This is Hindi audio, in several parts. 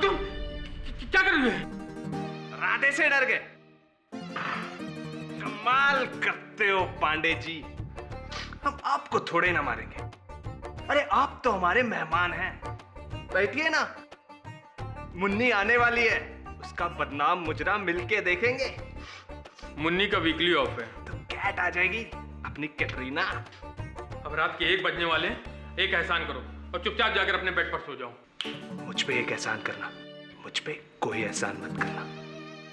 तुम क्या कर रही है? राधे से डर गए? कमाल करते हो पांडे जी। हम आपको थोड़े ना मारेंगे। अरे आप तो हमारे मेहमान हैं। बैठिए ना, मुन्नी आने वाली है, उसका बदनाम मुजरा मिलके देखेंगे। मुन्नी का वीकली ऑफ है। तो कैट आ जाएगी, अपनी कैटरीना। अब रात के 1 बजने वाले, एक एहसान करो और चुपचाप जाकर अपने बेड पर सो जाओ। मुझ पे एक एहसान करना, मुझ पे कोई एहसान मत करना।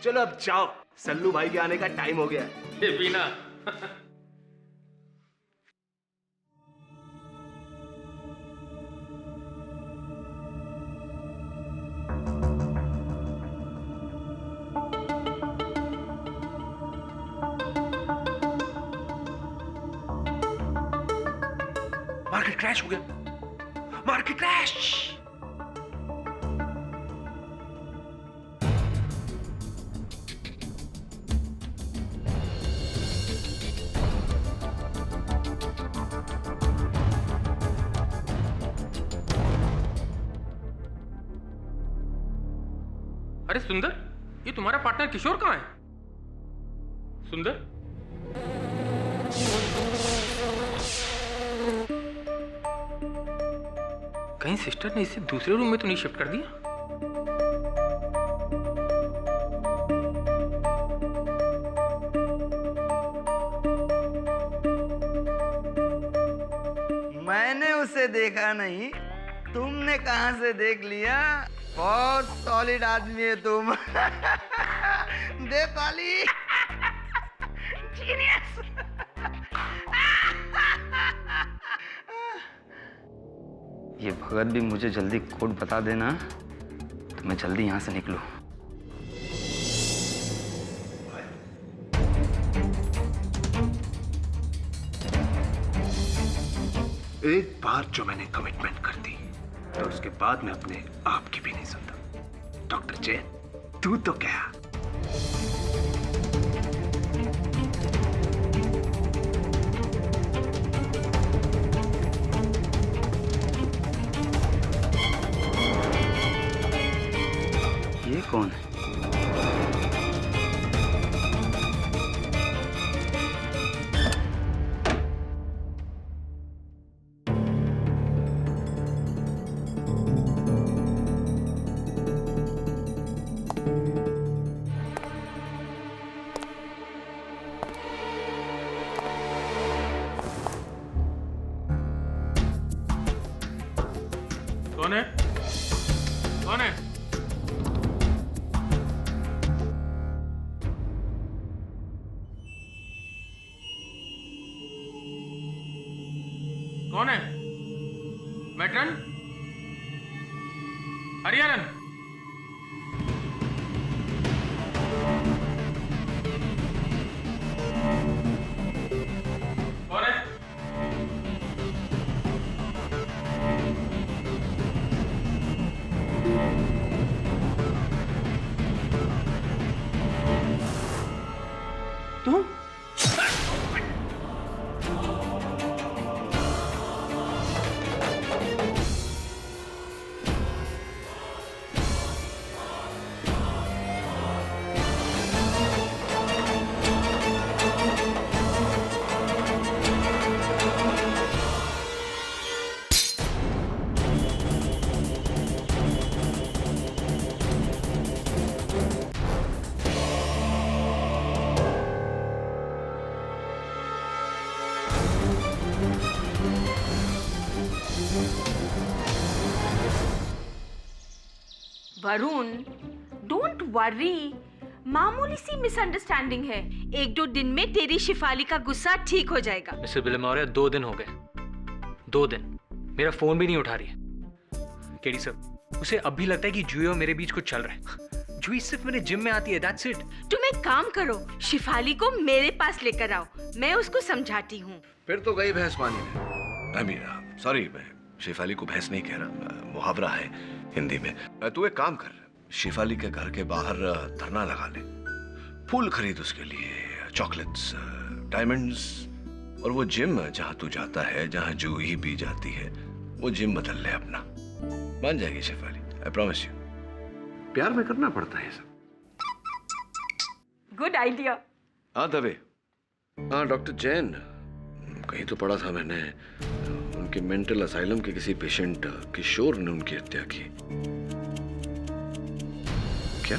चलो अब जाओ, सल्लू भाई के आने का टाइम हो गया है। ये बीना मार्केट क्रैश हो गया, मार्केट क्रैश। अरे सुंदर, ये तुम्हारा पार्टनर किशोर कहाँ है? सुंदर, कहीं सिस्टर ने इसे दूसरे रूम में तो नहीं शिफ्ट कर दिया? मैंने उसे देखा नहीं, तुमने कहां से देख लिया? बहुत सॉलिड आदमी है तुम। दे ताली। जीनियस। ये भगत भी मुझे जल्दी कोड बता देना तो मैं जल्दी यहां से निकलूं। एक बार जो मैंने कमिटमेंट कर दी तो उसके बाद मैं अपने आप की भी नहीं सुनता। डॉक्टर जैन, तू तो क्या? ये कौन है? कौन है? कौन है? कौन है? मैट्रन? हरियाणन? कौन है? तुम? वरुण, डोंट वरी, मामूली सी मिसअंडरस्टैंडिंग है। 1-2 दिन में तेरी शिफाली का गुस्सा ठीक हो जाएगा। मिस्टर बिलमौरिया, 2 दिन हो गए। 2 दिन मेरा फोन भी नहीं उठा रही है। केडी सर, उसे अब भी लगता है कि जूही और मेरे बीच कुछ चल रहा है। जूही सिर्फ मेरे जिम में आती है, दैट्स इट। तुम एक काम करो, शिफाली को मेरे पास लेकर आओ, मैं उसको समझाती हूँ। फिर तो गई भैंस पानी में। आई मीन सॉरी, मैं शेफाली को भैंस नहीं कह रहा, मुहावरा है हिंदी में। तू एक काम कर, शेफाली के घर के बाहर धरना लगा ले, फूल खरीद उसके लिए, चॉकलेट्स, डायमंड्स, और वो जिम जहाँ तू जाता है, जहाँ जूही भी जाती है, वो जिम बदल ले अपना। मान जाएगी शेफाली, आई प्रॉमिस यू। प्यार में करना पड़ता है सब। Good idea. हाँ दवे, हाँ डॉक्टर जैन, कहीं तो पढ़ा था मैंने, उनके मेंटल असाइलम के किसी पेशेंट किशोर ने उनकी हत्या की। क्या?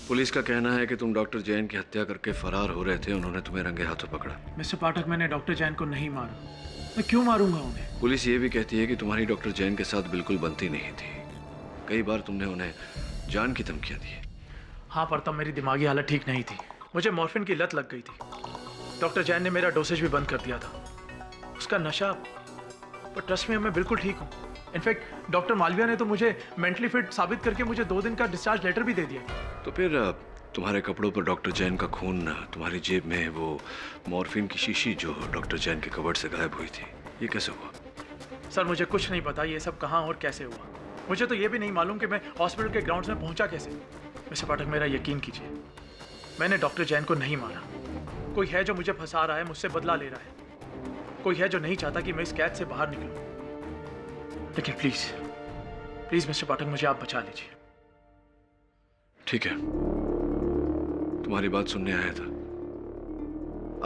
पुलिस का कहना है कि तुम डॉक्टर जैन की हत्या करके फरार हो रहे थे, उन्होंने तुम्हें रंगे हाथों पकड़ा। मिस्टर पाठक, मैंने डॉक्टर जैन को नहीं मारा। मैं क्यों मारूंगा उन्हें? पुलिस ये भी कहती है कि तुम्हारी डॉक्टर जैन के साथ बिल्कुल बनती नहीं थी। कई बार तुमने उन्हें जान की धमकियां दी। हाँ, पर तब मेरी दिमागी हालत ठीक नहीं थी, मुझे मॉर्फिन की लत लग गई थी। डॉक्टर जैन ने मेरा डोसेज भी बंद कर दिया था, उसका नशा। पर ट्रस्ट में मैं बिल्कुल ठीक हूँ। इनफैक्ट डॉक्टर मालविया ने तो मुझे मेंटली फिट साबित करके मुझे 2 दिन का डिस्चार्ज लेटर भी दे दिया। तो फिर तुम्हारे कपड़ों पर डॉक्टर जैन का खून, तुम्हारी जेब में वो मॉर्फिन की शीशी जो डॉक्टर जैन के कबर्ड से गायब हुई थी, ये कैसे हुआ? सर, मुझे कुछ नहीं पता ये सब कहाँ और कैसे हुआ। मुझे तो ये भी नहीं मालूम कि मैं हॉस्पिटल के ग्राउंड्स में पहुंचा कैसे। मिस्टर पाठक, मेरा यकीन कीजिए, मैंने डॉक्टर जैन को नहीं मारा। कोई है जो मुझे फंसा रहा है, मुझसे बदला ले रहा है। कोई है जो नहीं चाहता कि मैं इस कैद से बाहर निकलूं। लेकिन प्लीज प्लीज मिस्टर पाठक, मुझे आप बचा लीजिए। ठीक है, तुम्हारी बात सुनने आया था।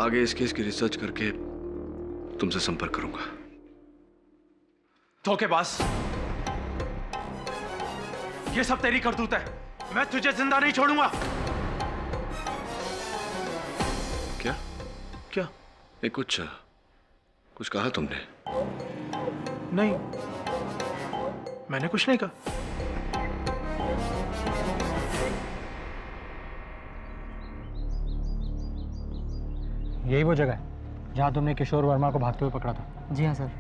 आगे इस केस की रिसर्च करके तुमसे संपर्क करूंगा। धोखेबाज, ये सब तेरी करतूत है। मैं तुझे जिंदा नहीं छोड़ूंगा। क्या? क्या? ये कुछ कहा तुमने? नहीं, मैंने कुछ नहीं कहा। यही वो जगह है जहां तुमने किशोर वर्मा को भागते हुए पकड़ा था? जी हाँ सर।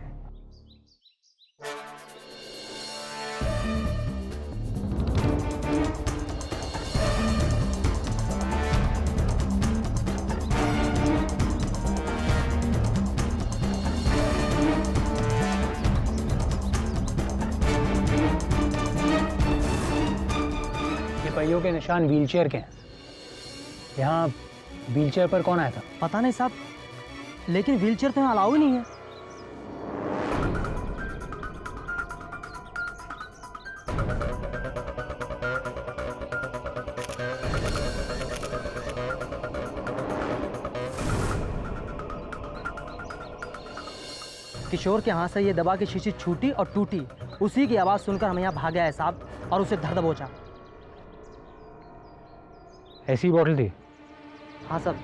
ये पहियों के निशान व्हीलचेयर के हैं। यहाँ व्हीलचेयर पर कौन आया था? पता नहीं साहब, लेकिन व्हीलचेयर तो यहाँ अलाउ ही नहीं है। किशोर के हाथ से ये दवा की शीशी छूटी और टूटी, उसी की आवाज सुनकर हम यहाँ भागे आए साहब, और उसे धर दबोचा। ऐसी बॉटल थी? हाँ सर।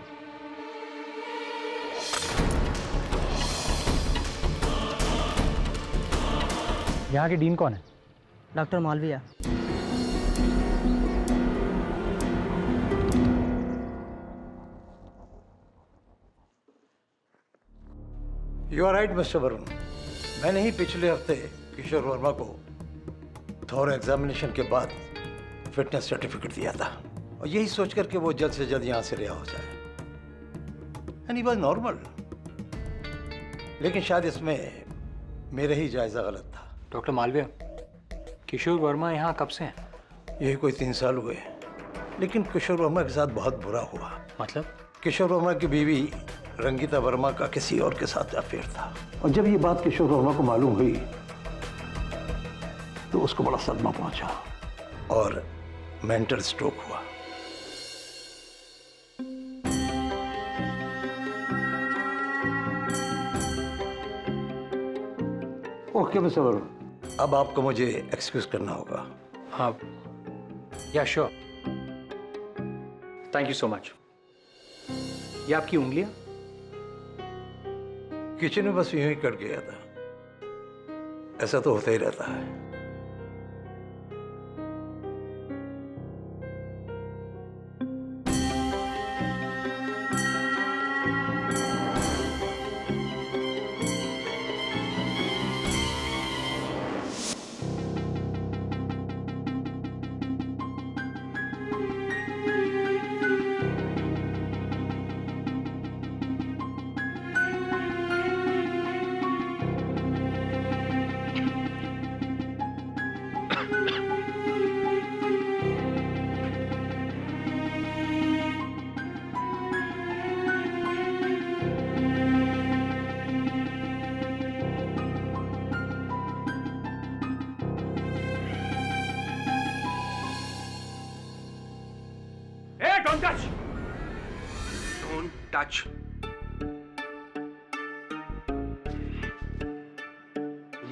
यहाँ की डीन कौन है? Doctor Malviya. You are right mister Varun, मैंने ही पिछले हफ्ते किशोर वर्मा को थोर एग्जामिनेशन के बाद फिटनेस सर्टिफिकेट दिया था, और यही सोचकर कि वो जल्द से जल्द यहाँ से रिहा हो जाए। एंड ही वाज नॉर्मल, लेकिन शायद इसमें मेरा ही जायजा गलत था। डॉक्टर मालविया, किशोर वर्मा यहाँ कब से हैं? यही कोई 3 साल हुए, लेकिन किशोर वर्मा के साथ बहुत बुरा हुआ। मतलब? किशोर वर्मा की बीवी रंगीता वर्मा का किसी और के साथ अफेयर था, और जब ये बात किशोर वर्मा को मालूम हुई तो उसको बड़ा सदमा पहुंचा और मेंटल स्ट्रोक हुआ। ओके मिस्टर वरुण, अब आपको मुझे एक्सक्यूज करना होगा। हाँ, या sure. Thank you so much. ये आपकी उंगलियां? किचन में बस यूं ही कट गया था, ऐसा तो होता ही रहता है। टच।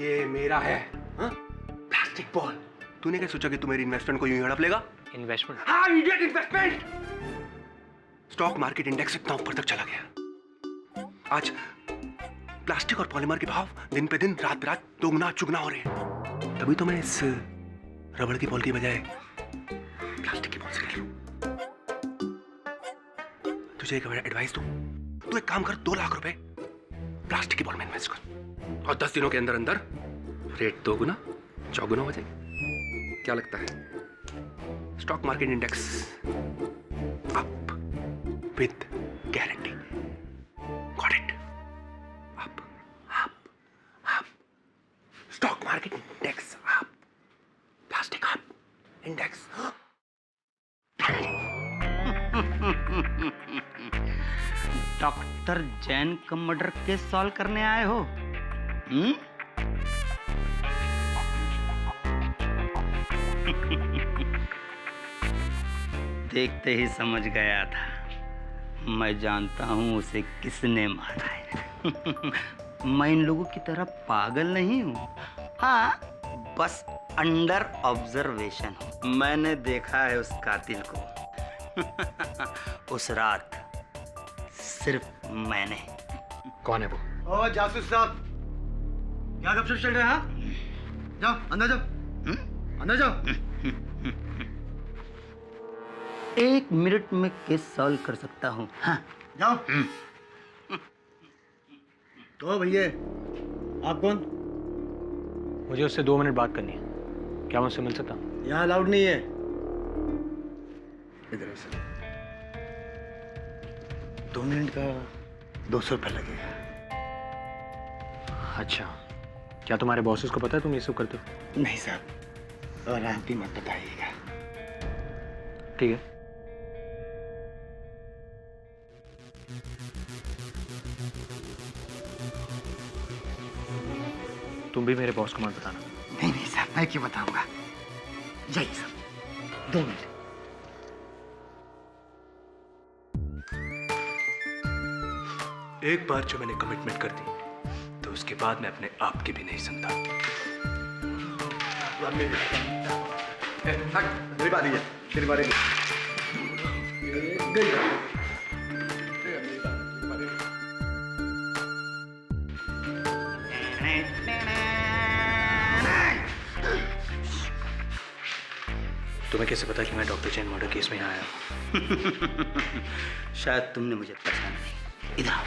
ये मेरा है। हाँ? Plastic ball. तूने क्या सोचा कि तू मेरी इन्वेस्टमेंट को यूं ही हड़प लेगा? इन्वेस्टमेंट? हाँ, idiot, investment. Stock market index इतना ऊपर तक चला गया। आज प्लास्टिक और पॉलीमर के भाव दिन पे दिन, रात पे रात दोगुना चुगना हो रहे हैं। तभी तो मैं इस रबड़ की बॉल की बजाय प्लास्टिक की बॉल से खेलूं। तुझे एक एडवाइस दूं, तू एक काम कर, 2 लाख रुपए प्लास्टिक की बॉल में इन्वेस्ट कर और 10 दिनों के अंदर अंदर रेट 2 गुना 4 गुना हो जाए। क्या लगता है? Stock market index up with guarantee. Got it? Up up up. Stock market index up, plastic up, index. Doctor Jain का मर्डर केस सॉल्व करने आए हो? देखते ही समझ गया था। मैं जानता हूं उसे किसने मारा है। मैं इन लोगों की तरह पागल नहीं हूं। हाँ, बस अंडर ऑब्जर्वेशन हूं। मैंने देखा है उस कातिल को। उस रात सिर्फ मैंने। कौन है वो? ओ जासूस साहब, क्या गपशप चल रहा है? जाओ अंदर जाओ, अंदर जाओ। 1 मिनट में केस सॉल्व कर सकता हूँ। हाँ जाओ। तो भैया आप कौन? मुझे उससे 2 मिनट बात करनी है। क्या मैं उससे मिल सकता हूँ? यहाँ अलाउड नहीं है। इधर से 2 मिनट का 200 रुपये लगेगा। अच्छा, क्या तुम्हारे बॉसेस को पता है तुम ये सब करते हो? नहीं साहब, और आप भी मत बताइएगा। ठीक है। तुम भी मेरे बॉस को मत बताना। नहीं नहीं साहब, मैं क्यों बताऊंगा। जाइए साहब, 2 मिनट। एक बार जो मैंने कमिटमेंट कर दी तो उसके बाद मैं अपने आप की भी नहीं सुनता। मेरी बारी है, तेरी बारी है। तुम्हें कैसे पता कि मैं डॉक्टर जैन मर्डर केस में यहाँ आया हूँ? शायद तुमने मुझे पहचाना नहीं। इधर आओ।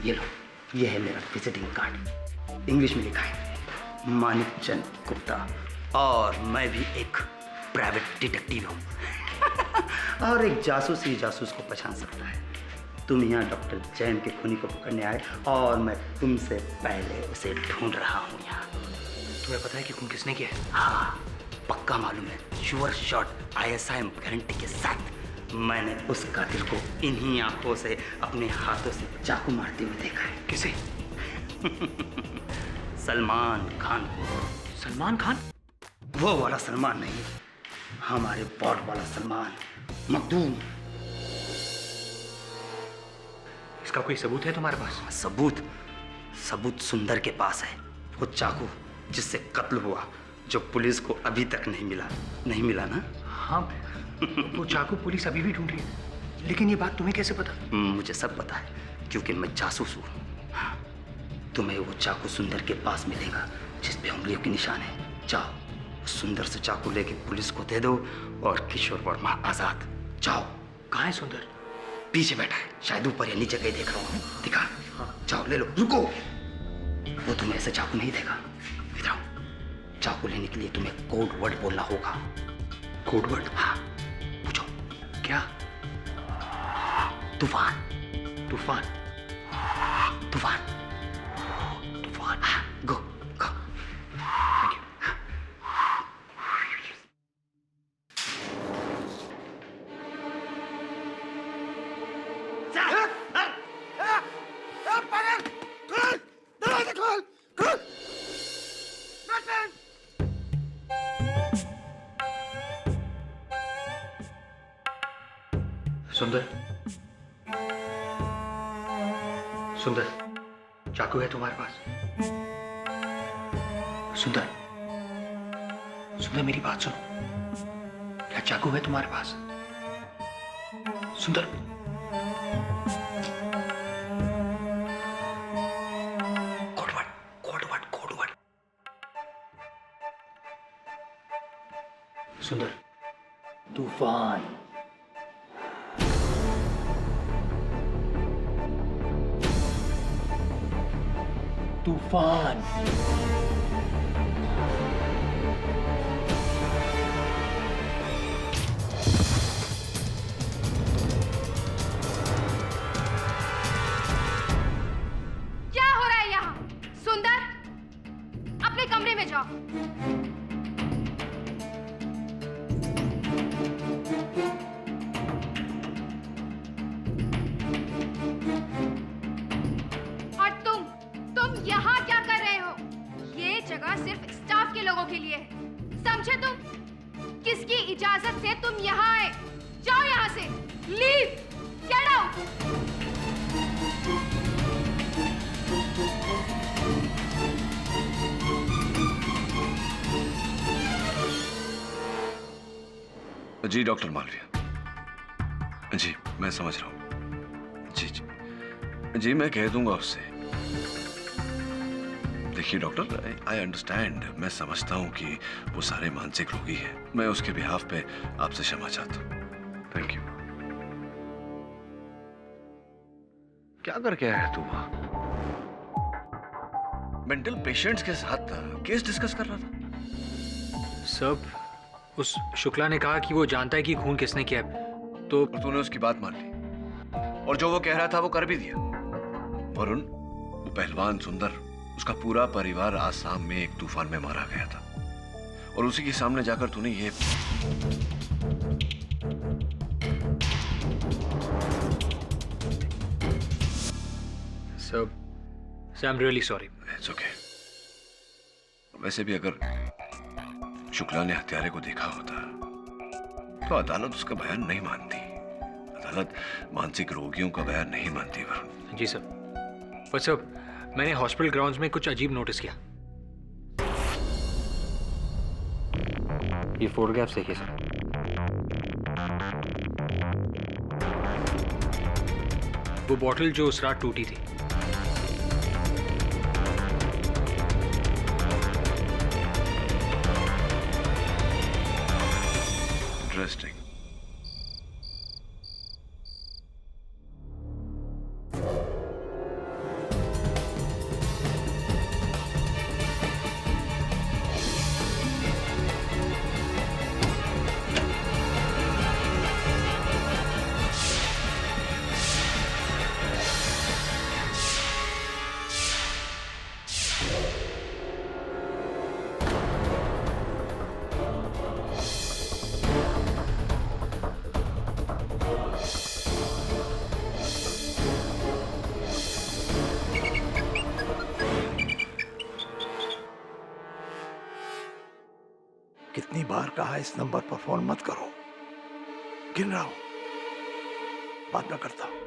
ये लो, ये है मेरा विजिटिंग कार्ड। इंग्लिश में लिखा है मानिक चंद गुप्ता, और मैं भी एक प्राइवेट डिटेक्टिव हूँ। और एक जासूस ही जासूस को पहचान सकता है। तुम यहाँ डॉक्टर जैन के खूनी को पकड़ने आए और मैं तुमसे पहले उसे ढूंढ रहा हूँ यहाँ। तुम्हें पता है कि खून किसने किया है? हाँ, पक्का मालूम है। श्योर शॉट, ISI गारंटी के साथ। मैंने उस कातिल को इन्हीं आंखों से अपने हाथों से चाकू मारते हुए देखा है। किसे? सलमान खान को। सलमान खान? वो वाला सलमान नहीं, हमारे बॉट वाला सलमान, मखदूम। इसका कोई सबूत है तुम्हारे पास? सबूत सुंदर के पास है। वो चाकू जिससे कत्ल हुआ, जो पुलिस को अभी तक नहीं मिला ना? हाँ, वो चाकू पुलिस अभी भी ढूंढ रही है। लेकिन ये बात तुम्हें कैसे पता? मुझे सब पता है, क्योंकि मैं जासूस हूँ। हाँ, तुम्हें वो चाकू सुंदर के पास मिलेगा जिस पे उंगलियों के निशान है। जाओ, उस सुंदर से चाकू लेके पुलिस को दे दो और किशोर वर्मा आजाद। जाओ। कहाँ है सुंदर? पीछे बैठा है, शायद ऊपर या नीचे कहीं देख रहा हूँ। दिखा? हाँ। जाओ ले लो। रुको, वो तुम्हें ऐसे चाकू नहीं देगा। इधर आओ। चाकू लेने के लिए तुम्हें कोड वर्ड बोलना होगा। Code word? हाँ, पूछो। क्या? तूफान। तूफान? तूफान। तूफान? हाँ, गो गो। Thank you. सुंदर, सुंदर, चाकू है तुम्हारे पास? सुंदर, सुंदर मेरी बात सुनो, क्या चाकू है तुम्हारे पास? सुंदर, कोडवर्ड। सुंदर, तूफान। तूफान। क्या हो रहा है यहाँ? सुंदर, अपने कमरे में जाओ। और तुम यहाँ क्या कर रहे हो? ये जगह सिर्फ स्टाफ के लोगों के लिए है, समझे तुम? किसकी इजाजत से तुम यहाँ आए? जाओ यहाँ से, लीव, गेट आउट। जी डॉक्टर मालविया, जी मैं समझ रहा हूँ। जी मैं कह दूंगा उससे। देखिए डॉक्टर, आई अंडरस्टैंड, मैं समझता हूँ कि वो सारे मानसिक रोगी हैं। मैं उसके बिहाफ पे आपसे क्षमा चाहता हूँ। Thank you. क्या करके आया तू वहां? मेंटल पेशेंट्स के साथ केस डिस्कस कर रहा था? सब उस शुक्ला ने कहा कि वो जानता है कि खून किसने किया है, तो और तूने उसकी बात मान ली और जो वो कह रहा था वो कर भी दिया। वरुण, वो पहलवान सुंदर, उसका पूरा परिवार आसाम में एक तूफान में मारा गया था और उसी के सामने जाकर तूने ये सब I am really sorry. It's okay. वैसे भी अगर शुक्ला ने हत्यारे को देखा होता तो अदालत उसका बयान नहीं मानती। अदालत मानसिक रोगियों का बयान नहीं मानती वरुण। जी सर, पर सर मैंने हॉस्पिटल ग्राउंड्स में कुछ अजीब नोटिस किया। ये फोटोग्राफ्स देखिए सर। वो बॉटल जो उस रात टूटी थी, इंटरेस्टिंग। कितनी बार कहा इस नंबर पर फोन मत करो, गिन रहा हूं, बाद में करता हूं।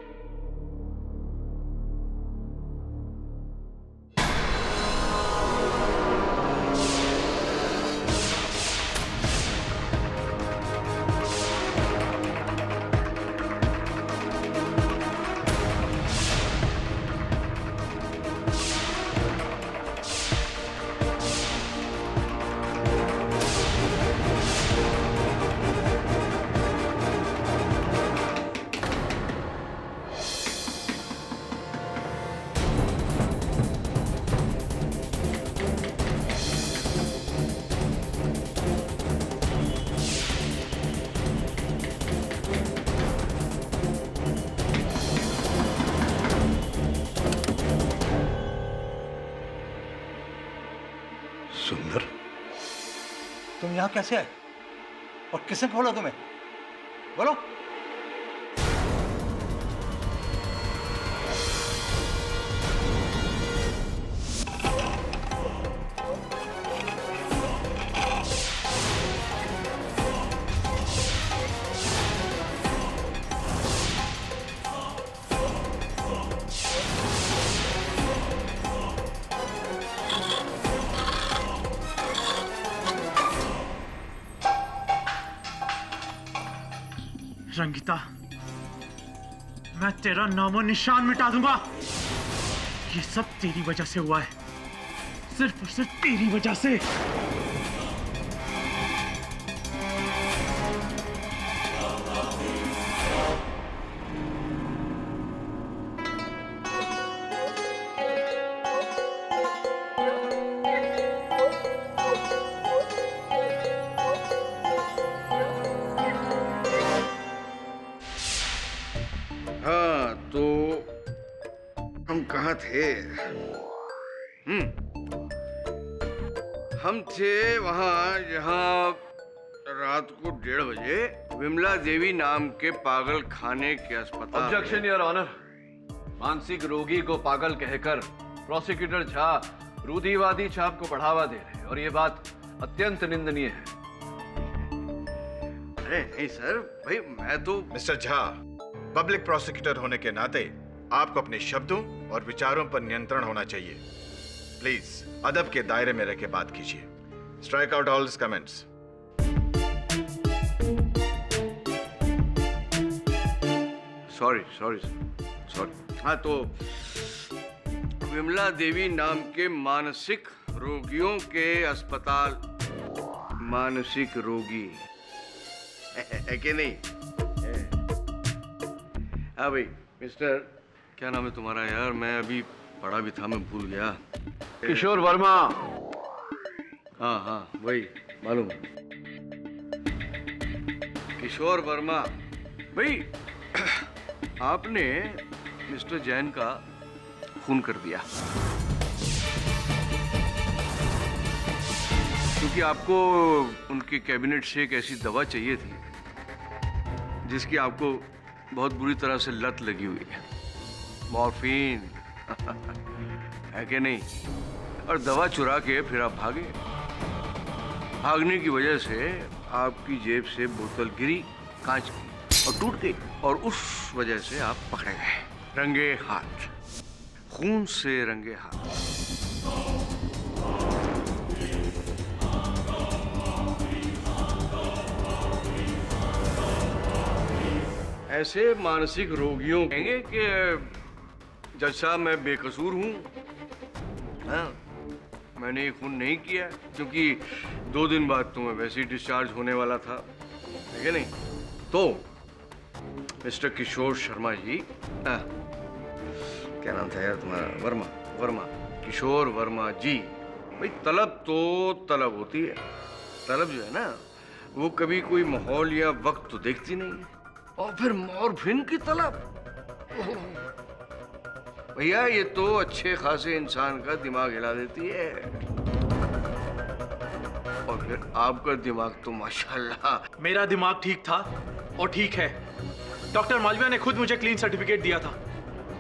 सुंदर, तुम यहां कैसे आए और किसने खोला तुम्हें? बोलो। रंगिता, मैं तेरा नामो निशान मिटा दूंगा। ये सब तेरी वजह से हुआ है, सिर्फ और सिर्फ तेरी वजह से। हाँ तो हम कहाँ थे? हम थे वहाँ जहाँ रात को 1:30 बजे विमला देवी नाम के पागल खाने के अस्पताल। Objection your honour. मानसिक रोगी को पागल कहकर प्रोसिक्यूटर झा रूढ़िवादी छाप को बढ़ावा दे रहे हैं और ये बात अत्यंत निंदनीय है। अरे नहीं सर, भाई मैं तो। मिस्टर झा, पब्लिक प्रोसिक्यूटर होने के नाते आपको अपने शब्दों और विचारों पर नियंत्रण होना चाहिए। प्लीज अदब के दायरे में रह के बात कीजिए। Strike out all comments. Sorry sorry. हाँ तो विमला देवी नाम के मानसिक रोगियों के अस्पताल। मानसिक रोगी है कि नहीं? हाँ भाई, मिस्टर क्या नाम है तुम्हारा यार? मैं अभी पढ़ा भी था, मैं भूल गया। किशोर वर्मा। हाँ वही मालूम। किशोर वर्मा भाई, आपने मिस्टर जैन का खून कर दिया क्योंकि आपको उनके कैबिनेट से एक ऐसी दवा चाहिए थी जिसकी आपको बहुत बुरी तरह से लत लगी हुई है। मॉर्फिन है कि नहीं? और दवा चुरा के फिर आप भागे। भागने की वजह से आपकी जेब से बोतल गिरी कांच की और टूट गई, और उस वजह से आप पकड़े गए रंगे हाथ, खून से रंगे हाथ। ऐसे मानसिक रोगियों कहेंगे कि जज साहब मैं बेकसूर हूं। हाँ, मैंने ये खून नहीं किया क्योंकि 2 दिन बाद तो मैं वैसे ही डिस्चार्ज होने वाला था, है कि नहीं? तो मिस्टर किशोर शर्मा जी, क्या नाम था यार तुम्हारा? वर्मा, किशोर वर्मा जी। भाई तलब तो तलब होती है। तलब जो है ना, वो कभी कोई माहौल या वक्त तो देखती नहीं है। और फिर मॉर्फिन की तलब, भैया ये तो अच्छे खासे इंसान का दिमाग हिला देती है। और फिर आपका दिमाग तो माशाल्लाह। मेरा दिमाग ठीक था और ठीक है। डॉक्टर मालविया ने खुद मुझे क्लीन सर्टिफिकेट दिया था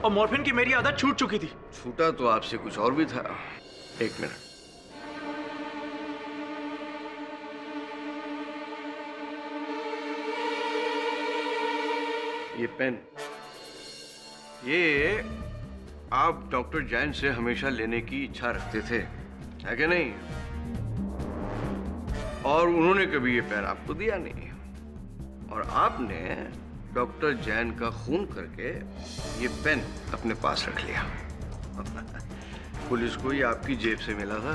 और मॉर्फिन की मेरी आदत छूट चुकी थी। छूटा तो आपसे कुछ और भी था। एक मिनट, ये पेन, ये आप डॉक्टर जैन से हमेशा लेने की इच्छा रखते थे, है कि नहीं? और उन्होंने कभी ये पेन आपको दिया नहीं, और आपने डॉक्टर जैन का खून करके ये पेन अपने पास रख लिया। पुलिस को ये आपकी जेब से मिला था।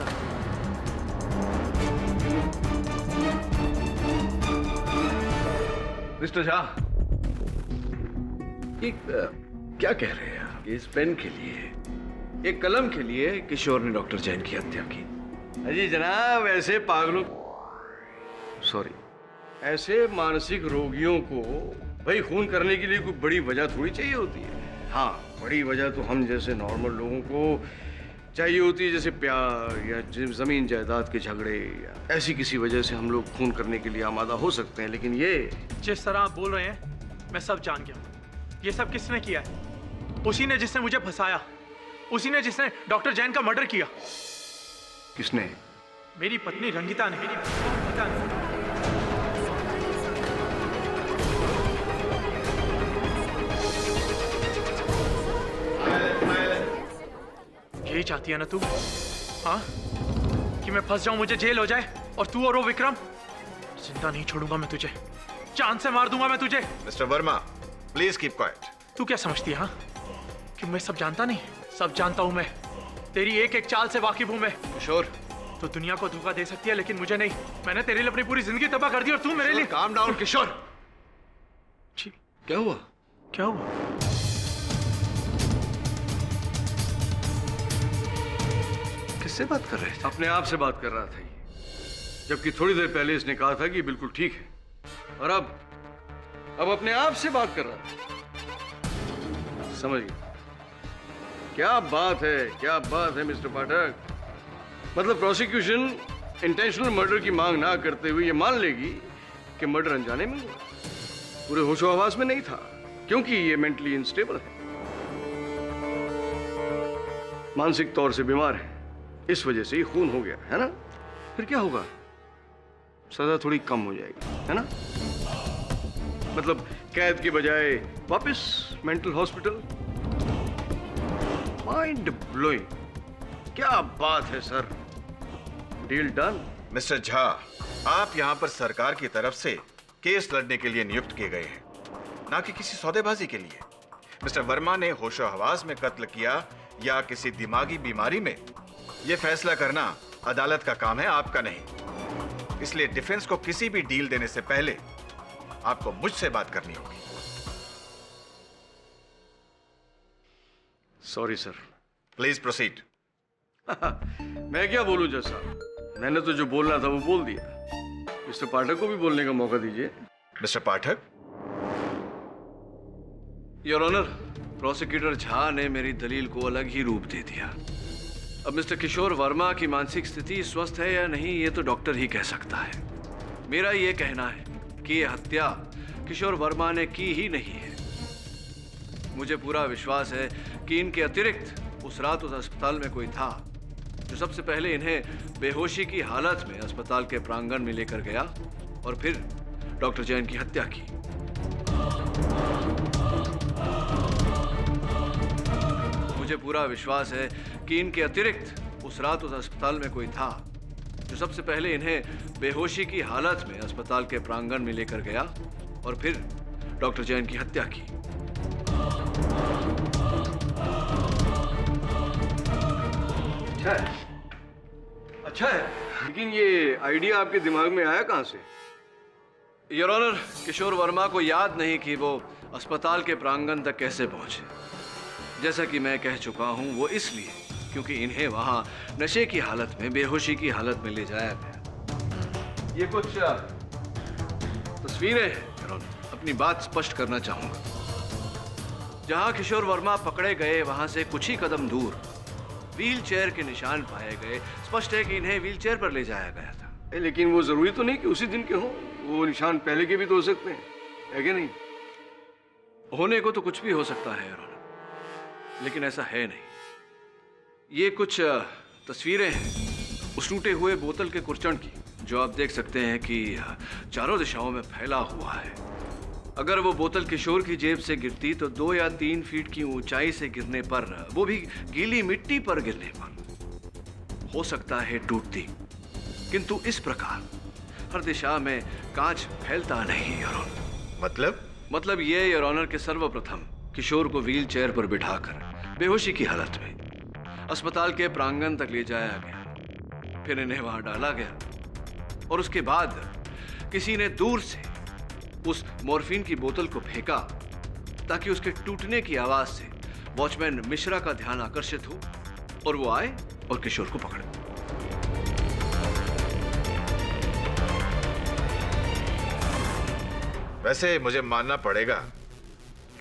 मिस्टर झा, क्या कह रहे हैं आप? इस पेन के लिए, एक कलम के लिए किशोर ने डॉक्टर जैन की हत्या की। अजी जनाब, ऐसे पागलों, सॉरी, ऐसे मानसिक रोगियों को भाई खून करने के लिए कोई बड़ी वजह थोड़ी चाहिए होती है। हाँ, बड़ी वजह तो हम जैसे नॉर्मल लोगों को चाहिए होती है, जैसे प्यार या जमीन जायदाद के झगड़े या ऐसी किसी वजह से हम लोग खून करने के लिए आमादा हो सकते हैं। लेकिन ये जिस तरह आप बोल रहे हैं, मैं सब जान गया। ये सब किसने किया है? उसी ने जिसने मुझे फंसाया, उसी ने जिसने डॉक्टर जैन का मर्डर किया। किसने? मेरी पत्नी रंगिता ने। यही चाहती है ना तू? हाँ, कि मैं फंस जाऊं, मुझे जेल हो जाए और तू और वो विक्रम? जिंदा नहीं छोड़ूंगा मैं तुझे। जान से मार दूंगा मैं तुझे। Mister Verma, please keep quiet. तू क्या समझती है हाँ? कि मैं सब जानता नहीं? सब जानता हूं मैं, तेरी एक एक चाल से वाकिफ हूं मैं। किशोर, तो दुनिया को धोखा दे सकती है लेकिन मुझे नहीं। मैंने तेरे लिए अपनी पूरी जिंदगी तबाह कर दी और तू मेरे लिए। काम डाउन किशोर। क्या हुआ? क्या हुआ? किससे बात कर रहे थे? अपने आप से बात कर रहा था ये, जबकि थोड़ी देर पहले इसने कहा था कि बिल्कुल ठीक है, और अब अपने आप से बात कर रहा था। समझ गया? क्या बात है, क्या बात है मिस्टर पाठक। मतलब प्रोसिक्यूशन इंटेंशनल मर्डर की मांग ना करते हुए ये मान लेगी कि मर्डर अनजाने में हुआ, पूरे होशो हवास में नहीं था, क्योंकि ये मेंटली अनस्टेबल है, मानसिक तौर से बीमार है, इस वजह से ही खून हो गया है ना। फिर क्या होगा? सजा थोड़ी कम हो जाएगी, है ना। मतलब कैद के बजाय वापस मेंटल हॉस्पिटल। माइंड ब्लोइंग, क्या बात है sir. Deal done. Mister Jha, आप यहाँ पर सरकार की तरफ से केस लड़ने के लिए नियुक्त किए गए हैं, ना कि किसी सौदेबाजी के लिए। मिस्टर वर्मा ने होशो हवास में कत्ल किया या किसी दिमागी बीमारी में, यह फैसला करना अदालत का काम है, आपका नहीं। इसलिए डिफेंस को किसी भी डील देने से पहले आपको मुझसे बात करनी होगी। Sorry sir. Please proceed. मैं क्या बोलूं जज साहब, मैंने तो जो बोलना था वो बोल दिया। मिस्टर पाठक को भी बोलने का मौका दीजिए। Mister Pathak. Your honour, prosecutor Jha ने मेरी दलील को अलग ही रूप दे दिया। अब मिस्टर किशोर वर्मा की मानसिक स्थिति स्वस्थ है या नहीं, ये तो डॉक्टर ही कह सकता है। मेरा ये कहना है कि ये हत्या किशोर वर्मा ने की ही नहीं है। मुझे पूरा विश्वास है कि इनके अतिरिक्त उस रात उस अस्पताल में कोई था जो सबसे पहले इन्हें बेहोशी की हालत में अस्पताल के प्रांगण में लेकर गया और फिर डॉक्टर जैन की हत्या की। मुझे पूरा विश्वास है कि इनके अतिरिक्त उस रात उस अस्पताल में कोई था जो सबसे पहले इन्हें बेहोशी की हालत में अस्पताल के प्रांगण में लेकर गया और फिर डॉक्टर जैन की हत्या की। अच्छा है, लेकिन ये आइडिया आपके दिमाग में आया कहां से? योर ऑनर, किशोर वर्मा को याद नहीं कि वो अस्पताल के प्रांगण तक कैसे पहुंचे। जैसा कि मैं कह चुका हूं, वो इसलिए क्योंकि इन्हें वहां नशे की हालत में, बेहोशी की हालत में ले जाया गया। ये कुछ तस्वीरें हैं योर ऑनर, अपनी बात स्पष्ट करना चाहूंगा। जहां किशोर वर्मा पकड़े गए वहां से कुछ ही कदम दूर व्हील चेयर के निशान पाए गए। स्पष्ट है कि इन्हें व्हील चेयर पर ले जाया गया था। लेकिन वो जरूरी तो नहीं कि उसी दिन के हों, वो निशान पहले के भी तो हो सकते हैं, है कि नहीं? होने को तो कुछ भी हो सकता है, लेकिन ऐसा है नहीं। ये कुछ तस्वीरें हैं उस टूटे हुए बोतल के कुर्चन की, जो आप देख सकते हैं कि चारों दिशाओं में फैला हुआ है। अगर वो बोतल किशोर की जेब से गिरती तो 2 या 3 फीट की ऊंचाई से गिरने पर, वो भी गीली मिट्टी पर गिरने पर, हो सकता है टूटती, किंतु इस प्रकार हर दिशा में कांच फैलता नहीं योर ऑनर। मतलब ये योर ऑनर के सर्वप्रथम किशोर को व्हील चेयर पर बिठाकर बेहोशी की हालत में अस्पताल के प्रांगण तक ले जाया गया, फिर इन्हें वहां डाला गया और उसके बाद किसी ने दूर से उस मॉर्फिन की बोतल को फेंका ताकि उसके टूटने की आवाज से वॉचमैन मिश्रा का ध्यान आकर्षित हो और वो आए और किशोर को पकड़े। वैसे मुझे मानना पड़ेगा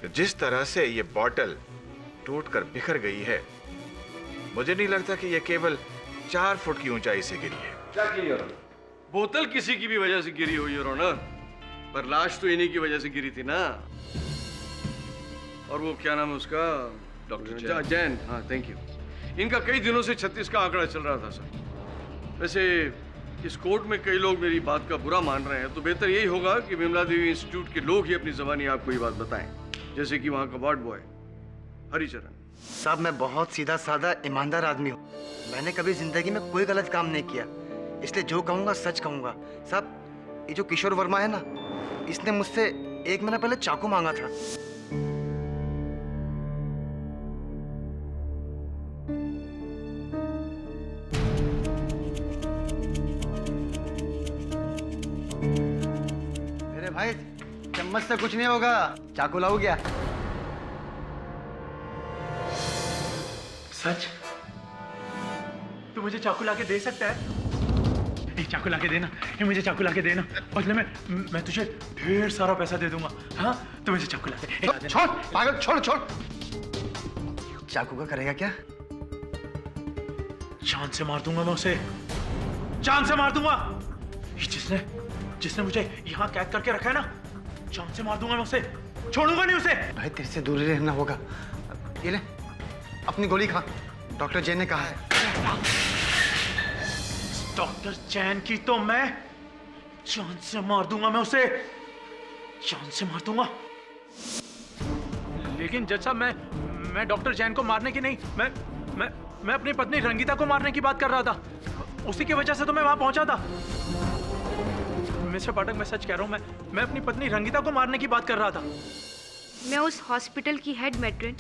कि जिस तरह से ये बॉटल टूटकर बिखर गई है, मुझे नहीं लगता कि ये केवल 4 फुट की ऊंचाई से गिरी है। क्या की बोतल किसी की भी वजह से गिरी हुई योर ऑनर, पर लाश तो इन्हीं की वजह से गिरी थी ना। और वो क्या नाम है उसका? डॉक्टर जैन। हाँ, थैंक यू। इनका कई दिनों से 36 का आंकड़ा चल रहा था सर। वैसे इस कोर्ट में कई लोग मेरी बात का बुरा मान रहे हैं, तो बेहतर यही होगा कि विमला देवी इंस्टीट्यूट के लोग ही अपनी ज़बानी आपको ये बात बताएं, जैसे कि वहाँ का वार्ड बॉय हरिचरण साहब। मैं बहुत सीधा साधा ईमानदार आदमी हूँ, मैंने कभी जिंदगी में कोई गलत काम नहीं किया, इसलिए जो कहूँगा सच कहूँगा। साहब, ये जो किशोर वर्मा है ना, इसने मुझसे 1 महीना पहले चाकू मांगा था। मेरे भाई, चम्मच से कुछ नहीं होगा, चाकू लाओ क्या? सच? तू मुझे चाकू लाके दे सकता है? ये चाकू लाके देना, ये मुझे चाकू लाके देना, बदले में मैं तुझे ढेर सारा पैसा दे दूंगा। हाँ, तू मुझे चाकू लाके छोड़ पागल, छोड़ छोड़। चाकू का करेगा क्या? जान से मार दूंगा मैं उसे, जान से मार दूंगा। जिसने मुझे यहाँ कैद करके रखा है ना, जान से मार दूंगा मैं उसे, छोड़ूंगा नहीं उसे। भाई तेरे से दूर ही रहना होगा। ये ले, अपनी गोली खा, डॉक्टर जैन ने कहा है। डॉक्टर जैन की तो मैं जान से मार दूंगा मैं उसे, जान से मार दूंगा। लेकिन जज साहब, मैं डॉक्टर जैन को मारने की नहीं, मैं अपनी पत्नी रंगीता को मारने की बात कर रहा था। उसी की वजह से तो मैं वहां पहुंचा था। मिस्टर पाठक, मैं सच कह रहा हूं, मैं अपनी पत्नी रंगीता को मारने की बात कर रहा था। मैं उस हॉस्पिटल की हेड मैट्रन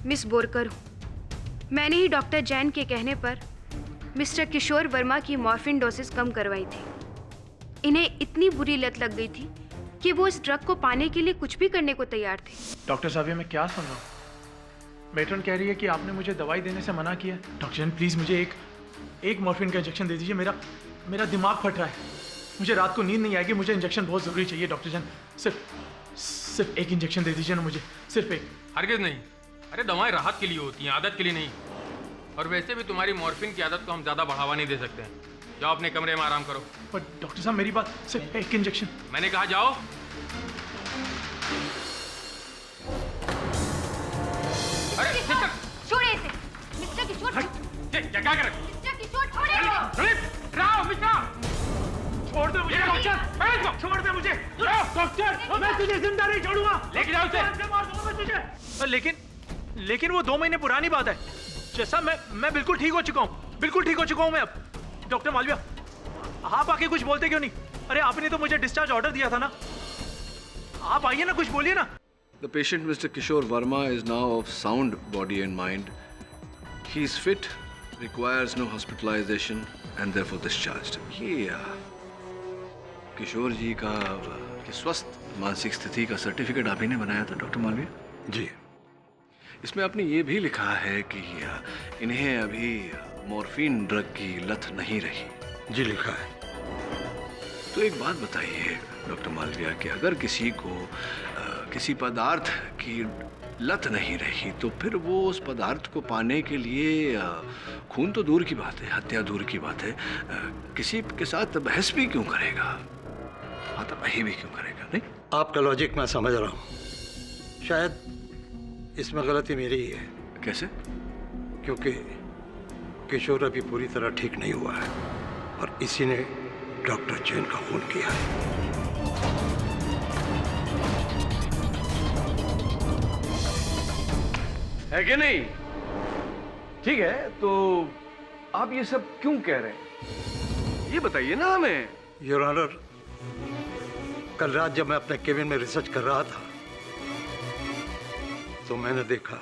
मिस बोरकर हूँ। मैंने ही डॉक्टर जैन के कहने पर मिस्टर किशोर वर्मा की मॉर्फिन डोसेस कम करवाई थी। इन्हें इतनी बुरी लत लग गई थी कि वो इस ड्रग को पाने के लिए कुछ भी करने को तैयार थे। डॉक्टर साहब, ये मैं क्या सुन रहा हूँ? मैट्रन कह रही है कि आपने मुझे दवाई देने से मना किया। डॉक्टर जैन, प्लीज मुझे एक मॉर्फिन का इंजेक्शन दे दीजिए। मेरा दिमाग फट रहा है, मुझे रात को नींद नहीं आएगी, मुझे इंजेक्शन बहुत जरूरी चाहिए। डॉक्टर जैन, सिर्फ एक इंजेक्शन दे दीजिए ना मुझे, सिर्फ एक। हरगिज़ नहीं। अरे दवाएं राहत के लिए होती हैं, आदत के लिए नहीं। और वैसे भी तुम्हारी मॉर्फिन की आदत को हम ज़्यादा बढ़ावा नहीं दे सकते हैं। जाओ अपने कमरे में आराम करो। पर डॉक्टर साहब, मेरी बात, सिर्फ एक इंजेक्शन। मैंने कहा जाओ। अरे सिस्टर, छोड़िए इसे। मिस्टर किशोर, क्या कर रहे हो? मिस्टर किशोर, छोड़िए इसे। राव मिश्रा, छोड़ दे मुझे डॉक्टर, छोड़ दे मुझे डॉक्टर, मैं तुझे जिंदा नहीं छोड़ूंगा। लेके जाओ उसे। मार दूंगा मैं तुझे। लेकिन वो 2 महीने पुरानी बात है। जैसा मैं बिल्कुल ठीक हो चुका हूँ, बिल्कुल ठीक हो चुका हूँ मैं अब। डॉक्टर मालविया, आप आके कुछ बोलते क्यों नहीं? अरे आपने तो मुझे डिस्चार्ज ऑर्डर दिया था ना, आप आइए ना, कुछ बोलिए ना। The patient, Mr. Kishore Verma, is now of sound body and mind. He is fit, requires no hospitalization, and therefore discharged. ये किशोर जी का स्वस्थ मानसिक स्थिति का सर्टिफिकेट आप ही ने बनाया था डॉक्टर मालविया? जी। इसमें आपने ये भी लिखा है कि इन्हें अभी मॉर्फिन ड्रग की लत नहीं रही। जी लिखा है। तो एक बात बताइए डॉक्टर मालविया कि अगर किसी को किसी पदार्थ की लत नहीं रही तो फिर वो उस पदार्थ को पाने के लिए खून तो दूर की बात है, हत्या दूर की बात है, किसी के साथ बहस भी क्यों करेगा, हाथापाई भी क्यों करेगा? नहीं, आपका लॉजिक मैं समझ रहा हूँ। शायद इसमें गलती मेरी ही है। कैसे? क्योंकि किशोर अभी पूरी तरह ठीक नहीं हुआ है और इसी ने डॉक्टर जैन का खून किया है। है कि नहीं? ठीक है, तो आप ये सब क्यों कह रहे हैं, ये बताइए ना हमें। योर ऑनर, कल रात जब मैं अपने केबिन में रिसर्च कर रहा था तो मैंने देखा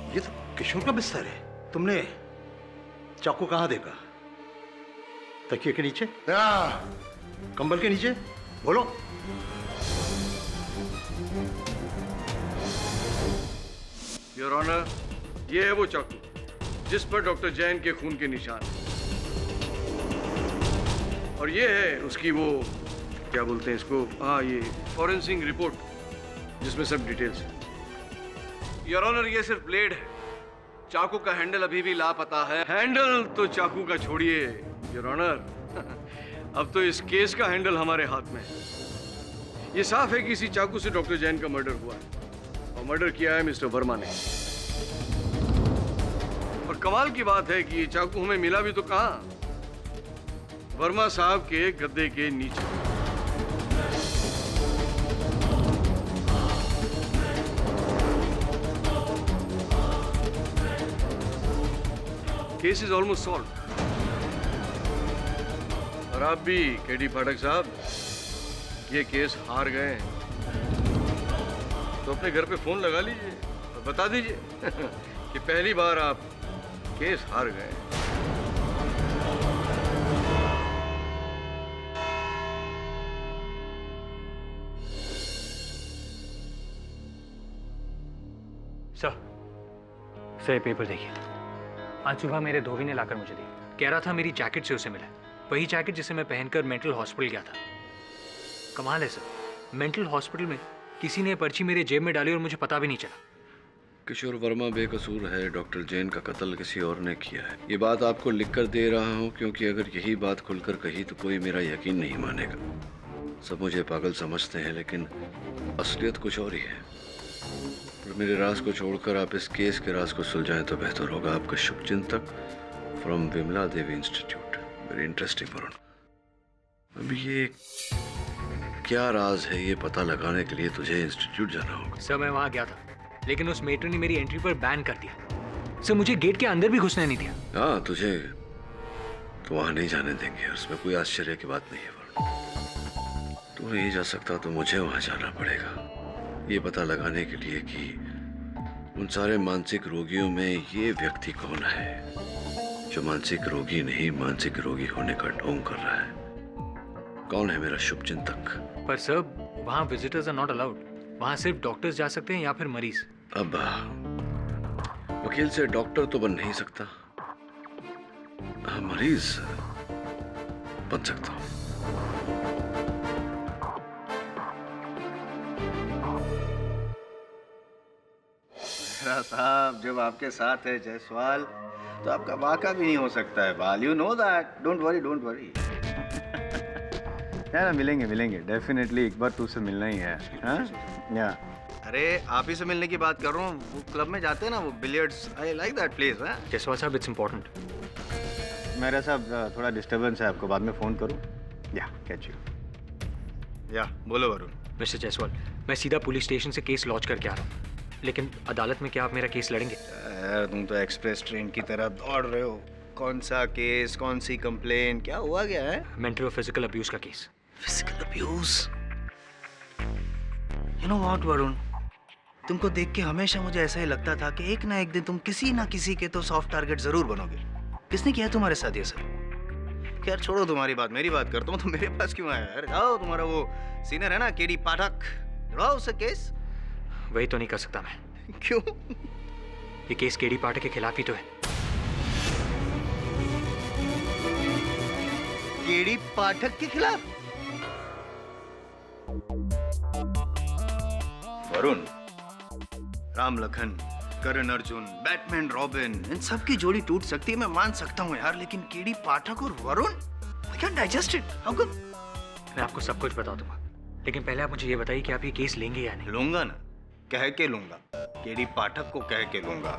ये तो किशोर का बिस्तर है। तुमने चाकू कहाँ देखा? तकिए के नीचे? कंबल के नीचे? बोलो। योर ऑनर, ये है वो चाकू जिस पर डॉक्टर जैन के खून के निशान हैं। और ये है उसकी वो क्या बोलते हैं इसको, हाँ, ये फॉरेंसिक रिपोर्ट जिसमें सब डिटेल्स है। योर ऑनर, ये सिर्फ ब्लेड है, चाकू का हैंडल अभी भी लापता है। हैंडल तो चाकू का छोड़िए योर ऑनर, अब तो इस केस का हैंडल हमारे हाथ में है। ये साफ है कि इसी चाकू से डॉक्टर जैन का मर्डर हुआ है और मर्डर किया है मिस्टर वर्मा ने। और कमाल की बात है कि ये चाकू हमें मिला भी तो कहाँ, वर्मा साहब के गद्दे के नीचे। Case is almost solve. और आप भी केडी पाठक साहब ये केस हार गए हैं, तो अपने घर पे फोन लगा लीजिए और बता दीजिए कि पहली बार आप केस हार गए। सर ये पेपर देखिए। आज सुबह मेरे धोबी ने लाकर मुझे दी। कह रहा था मेरी जैकेट से उसे मिला, वही जैकेट जिसे मैं पहनकर मेंटल हॉस्पिटल गया था। कमाल है सर, मेंटल हॉस्पिटल में किसी ने पर्ची मेरे जेब में डाली और मुझे पता भी नहीं चला। किशोर वर्मा बेकसूर है, डॉक्टर जैन का कत्ल किसी और ने किया है। ये बात आपको लिखकर दे रहा हूँ क्योंकि अगर यही बात खुलकर कही तो कोई मेरा यकीन नहीं मानेगा। सब मुझे पागल समझते हैं लेकिन असलियत कुछ और ही है। और मेरे राज को छोड़कर आप इस केस के राज को सुलझाएं तो बेहतर होगा। आपका शुभचिंतक from Vimla Devi institute. Very interesting Varun. अभी ये क्या राज है ये पता लगाने के लिए तुझे इंस्टीट्यूट जाना होगा। सर मैं वहाँ गया था लेकिन उस मेटर ने मेरी एंट्री पर बैन कर दिया। सर मुझे गेट के अंदर भी घुसने नहीं दिया। हाँ तुझे तो वहां नहीं जाने देंगे, उसमें कोई आश्चर्य की बात नहीं है वरुण। तू नहीं जा सकता तो मुझे वहां जाना पड़ेगा ये पता लगाने के लिए कि उन सारे मानसिक रोगियों में ये व्यक्ति कौन है जो मानसिक रोगी नहीं मानसिक रोगी होने का ढोंग कर रहा है। कौन है मेरा शुभचिंतक? पर सर वहाँ विजिटर्स आर नॉट अलाउड। वहाँ सिर्फ डॉक्टर्स जा सकते हैं या फिर मरीज। अब वकील से डॉक्टर तो बन नहीं सकता, मरीज बन सकता हूं। साहब जब आपके साथ है जायसवाल तो आपका वाका भी नहीं हो सकता है बाल। You know that. Don't worry don't worry. यार मिलेंगे मिलेंगे डेफिनेटली। एक बार तू से मिलना ही है। हाँ या अरे आप ही से मिलने की बात कर रहा हूँ। वो क्लब में जाते हैं ना वो billiards. I like that place. Jaiswal साहब इट्स इम्पोर्टेंट। मेरा साहब थोड़ा डिस्टर्बेंस है, आपको बाद में फ़ोन करूँ? या कैच यू। या बोलो वरुण। मिस्टर जयसवाल मैं सीधा पुलिस स्टेशन से केस लॉन्च करके आ रहा हूँ, लेकिन अदालत में क्या आप मेरा केस लड़ेंगे? यार तुम तो एक्सप्रेस ट्रेन की तरह दौड़ रहे हो। कौन सा केस, कौन सी कंप्लेन, क्या हुआ क्या है? मेंटल और फिजिकल अब्यूज का case. Physical abuse? You know what Varun, तुमको देख के हमेशा मुझे ऐसा ही लगता था कि एक ना एक दिन तुम किसी ना किसी के तो सॉफ्ट टारगेट जरूर बनोगे। किसने किया तुम्हारे साथ ये सब? खैर छोड़ो तुम्हारी बात, मेरी बात करता हूँ। तो मेरे पास क्यों आया यार? जाओ, तुम्हारा वो सीनियर है ना केडी पाठक, लड़ाओ उससे केस। वही तो नहीं कर सकता मैं। क्यों? ये केस केडी पाठक के खिलाफ ही तो है। केडी पाठक के खिलाफ? वरुण, राम लखन, करण अर्जुन, बैटमैन रॉबिन, इन सब की जोड़ी टूट सकती है मैं मान सकता हूँ यार, लेकिन केडी पाठक और Varun, I can't digest it. How come? मैं आपको सब कुछ बता दूंगा, लेकिन पहले आप मुझे ये बताइए कि आप ये केस लेंगे या नहीं? लूंगा ना, कह के लूंगा। केडी पाठक को कह के लूंगा,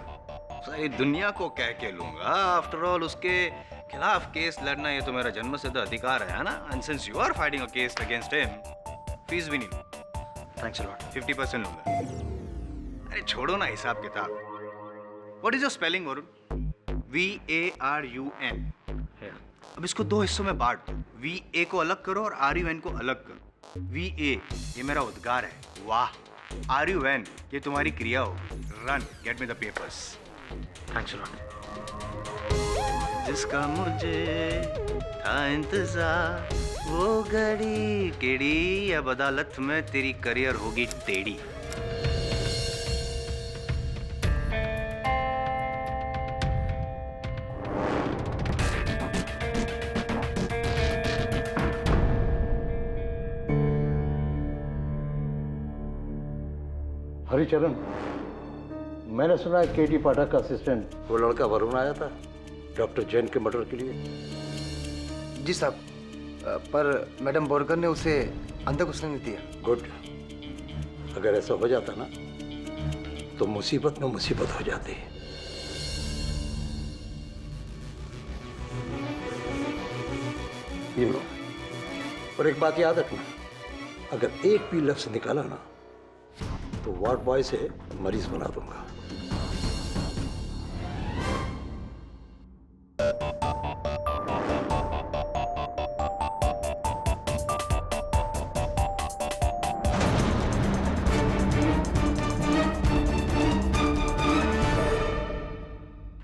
सारी दुनिया को कह के लूंगा। आफ्टर ऑल उसके खिलाफ केस लड़ना ये तो मेरा जन्मसिद्ध अधिकार है ना। And since you are fighting a case against him, fees भी नहीं लूंगा। Thanks a lot. 50% लूंगा। अरे छोड़ो ना हिसाब किताब। What is your spelling Varun? VARUN। अब इसको दो हिस्सों में बांट दो। VA को अलग करो और RUN को अलग करो। VA ये मेरा उद्गार है, वाह। RUN ये तुम्हारी क्रिया हो, run, get me the papers. Thanks a lot. जिसका मुझे था इंतजार वो घड़ी केड़ी, अब अदालत में तेरी करियर होगी टेढ़ी। हरिचरण, मैंने सुना है केडी पाठक का असिस्टेंट वो लड़का वरुण आया था डॉक्टर जैन के मर्डर के लिए। जी साहब, पर मैडम बोरकर ने उसे अंदर घुसने नहीं दिया। गुड। अगर ऐसा हो जाता ना तो मुसीबत में मुसीबत हो जाती। You know. और एक बात याद रखना, अगर एक भी लफ्ज निकाला ना तो वार्ड बॉय से मरीज बना दूंगा।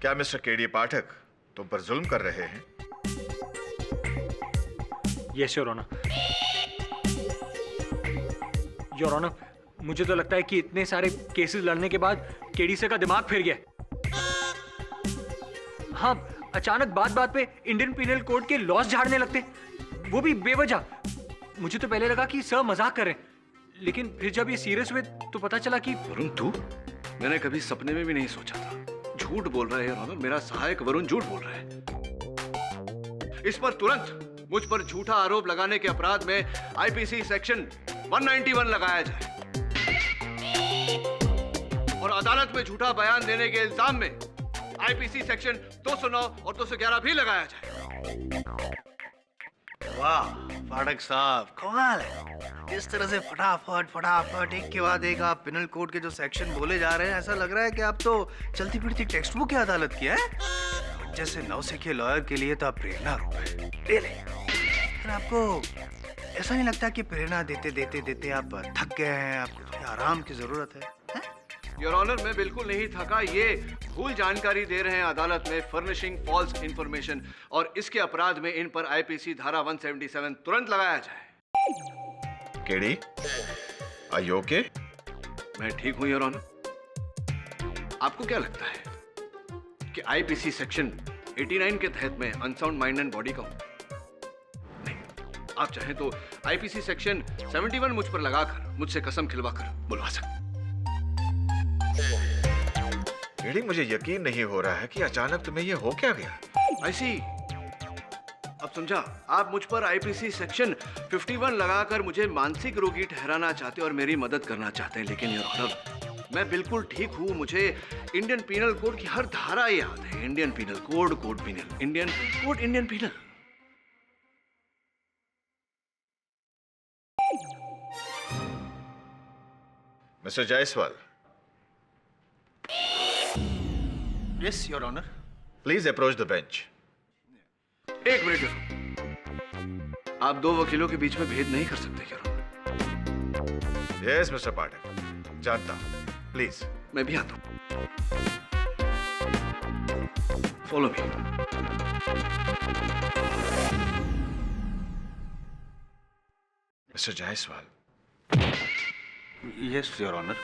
क्या मिस्टर केडी पाठक तुम पर जुल्म कर रहे हैं? Yes your honour. Your honour, मुझे तो लगता है कि इतने सारे केसेस लड़ने के बाद केडी सर का दिमाग फिर गया। हाँ, अचानक बात बात पे इंडियन पीनल कोड के लॉस झाड़ने लगते, वो भी बेवजह। मुझे तो पहले लगा कि सर मजाक कर रहे हैं, लेकिन फिर जब ये सीरियस हुए तो पता चला कि वरुण तू? मैंने कभी सपने में भी नहीं सोचा था। झूठ बोल रहे हैं रोनर, मेरा सहायक वरुण झूठ बोल रहा है। इस पर तुरंत मुझ पर झूठा आरोप लगाने के अपराध में आईपीसी सेक्शन 191 लगाया जाए और अदालत में झूठा बयान देने के इल्जाम में आईपीसी सेक्शन 209 और 211 भी लगाया जाए। वाह पाठक साहब, कमाल है। इस तरह से फटाफट फटाफट एक के बाद एक आप पिनल कोड के जो सेक्शन बोले जा रहे हैं, ऐसा लग रहा है कि आप तो चलती फिरती टेक्स्ट बुक की अदालत की है। जैसे नौसिखिए लॉयर के लिए तो आप प्रेरणा रूप है। ले ले। फिर आपको ऐसा नहीं लगता कि प्रेरणा देते देते देते आप थक गए हैं, आपको थोड़ी आराम की जरूरत है? योर ऑनर, मैं बिल्कुल नहीं थका। ये भूल जानकारी दे रहे हैं अदालत में, फर्निशिंग फॉल्स इंफॉर्मेशन, और इसके अपराध में इन पर आईपीसी धारा 177 तुरंत लगाया जाए। KD, are you okay? मैं ठीक हूं योर ऑनर। आपको क्या लगता है कि आईपीसी सेक्शन 89 के तहत मैं अनसाउंड माइंड एंड बॉडी का हूं? नहीं, आप चाहें तो आईपीसी सेक्शन 71 मुझ पर लगाकर, मुझसे कसम खिलवाकर बुलवा सकते। केडी, मुझे यकीन नहीं हो रहा है कि अचानक तुम्हें ये हो क्या गया। ऐसी अब समझा, आप मुझ पर आईपीसी सेक्शन 51 लगाकर मुझे मानसिक रोगी ठहराना चाहते और मेरी मदद करना चाहते हैं, लेकिन योर ऑनर मैं बिल्कुल ठीक हूं। मुझे इंडियन पीनल कोड की हर धारा याद है। Indian penal code, code penal, Indian code, Indian penal. Mister Jaiswal, yes your honour. Please approach the bench. एक मिनट, आप दो वकीलों के बीच में भेद नहीं कर सकते क्या? यस मिस्टर पाठक, जानता हूं। प्लीज। मैं भी आता हूं। Follow me. Mister Jaiswal. Yes your honour.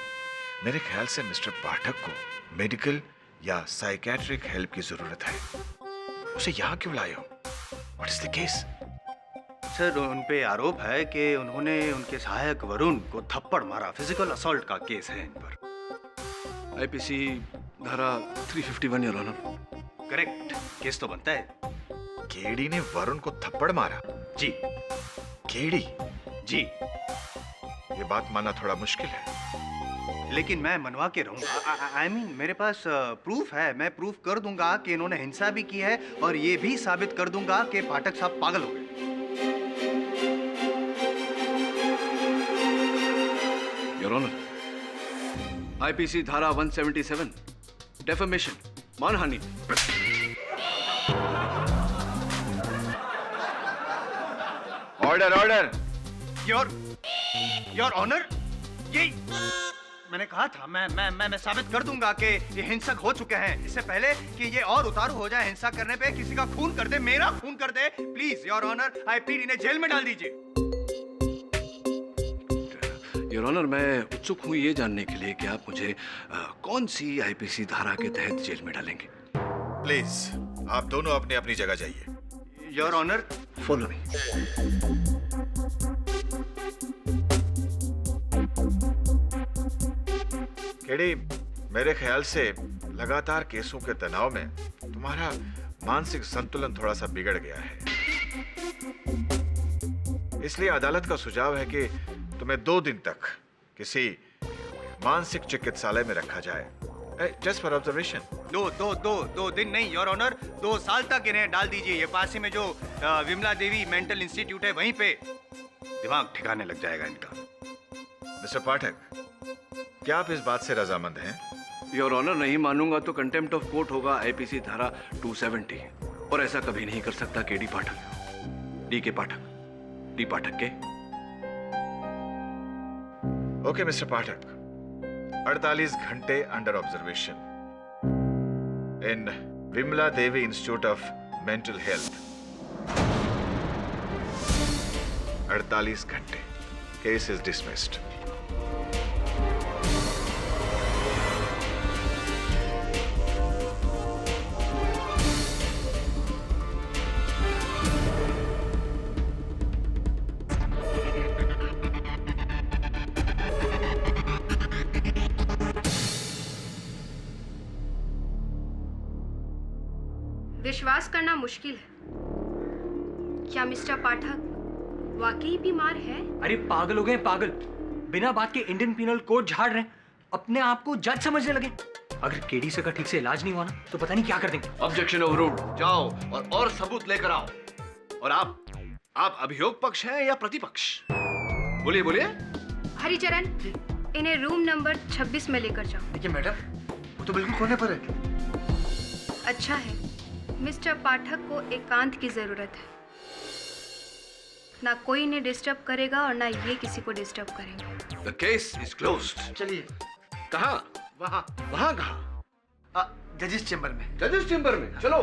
मेरे ख्याल से मिस्टर पाठक को मेडिकल या साइकेट्रिक हेल्प की जरूरत है। उसे यहाँ क्यों लाए हो? What is the case? Sir, उन पे आरोप है कि उन्होंने उनके सहायक वरुण को थप्पड़ मारा। फिजिकल असॉल्ट का केस है इन पर। आईपीसी धारा 351 योर ऑनर। करेक्ट, केस तो बनता है। केडी ने वरुण को थप्पड़ मारा? जी। केडी? जी। ये बात मानना थोड़ा मुश्किल है, लेकिन मैं मनवा के रहूंगा। आई मीन मेरे पास प्रूफ है। मैं प्रूफ कर दूंगा कि इन्होंने हिंसा भी की है, और ये भी साबित कर दूंगा कि पाठक साहब पागल हो गए। योर ऑनर, आईपीसी धारा 177 डेफेमेशन, मानहानि। Order order. योर ऑनर, ये मैंने कहा था, मैं साबित कर दूंगा कि ये हिंसक हो चुके हैं। इससे पहले कि ये और उतारू हो जाए हिंसा करने पे, किसी का खून कर दे, मेरा खून कर दे, प्लीज योर ऑनर, आईपीडी ने जेल में डाल दीजिए। योर ऑनर, मैं उत्सुक हूं ये जानने के लिए कि आप मुझे कौन सी आईपीसी धारा के तहत जेल में डालेंगे। प्लीज आप दोनों अपनी अपनी जगह जाइए। Your honour, follow me. KD, मेरे ख्याल से लगातार केसों के तनाव में तुम्हारा मानसिक संतुलन थोड़ा सा बिगड़ गया है। इसलिए अदालत का सुझाव है कि तुम्हें 2 दिन तक किसी मानसिक चिकित्सालय में रखा जाए, जस्ट फॉर ऑब्जर्वेशन। दो दिन नहीं योर ऑनर, 2 साल तक इन्हें डाल दीजिए। ये पास ही में जो विमला देवी मेंटल इंस्टीट्यूट है वहीं पे दिमाग ठिकाने लग जाएगा इनका। मिस्टर पाठक, क्या आप इस बात से रजामंद हैं? योर ऑनर, नहीं मानूंगा तो कंटेम्प्ट ऑफ कोर्ट होगा, आईपीसी धारा 270, और ऐसा कभी नहीं कर सकता के डी पाठक, डी के पाठक, डी पाठक के। ओके मिस्टर पाठक, 48 घंटे under observation in Vimla Devi institute of mental health. 48 घंटे। Case is dismissed. विश्वास करना मुश्किल है, क्या मिस्टर पाठक वाकई बीमार है? अरे पागल हो गए पागल, बिना बात के इंडियन पीनल कोड झाड़ रहे हैं, अपने आप को जज समझने लगे। अगर केडी से का ठीक से इलाज नहीं हुआ ना तो पता नहीं क्या कर देंगे। Objection overruled. जाओ और सबूत लेकर आओ। और आप अभियोग पक्ष हैं या प्रतिपक्ष? बोलिए बोलिए। हरिचरण, इन्हें रूम नंबर 26 में लेकर जाओ। देखिए मैडम, वो तो बिल्कुल कोने पर है। अच्छा है, मिस्टर पाठक को एकांत की जरूरत है। ना कोई इन्हें डिस्टर्ब करेगा और ना ये किसी को डिस्टर्ब करेंगे। The case is closed. चलिए। कहाँ? वहाँ कहाँ? जजेस चेंबर में। जजेस चेंबर में, चलो।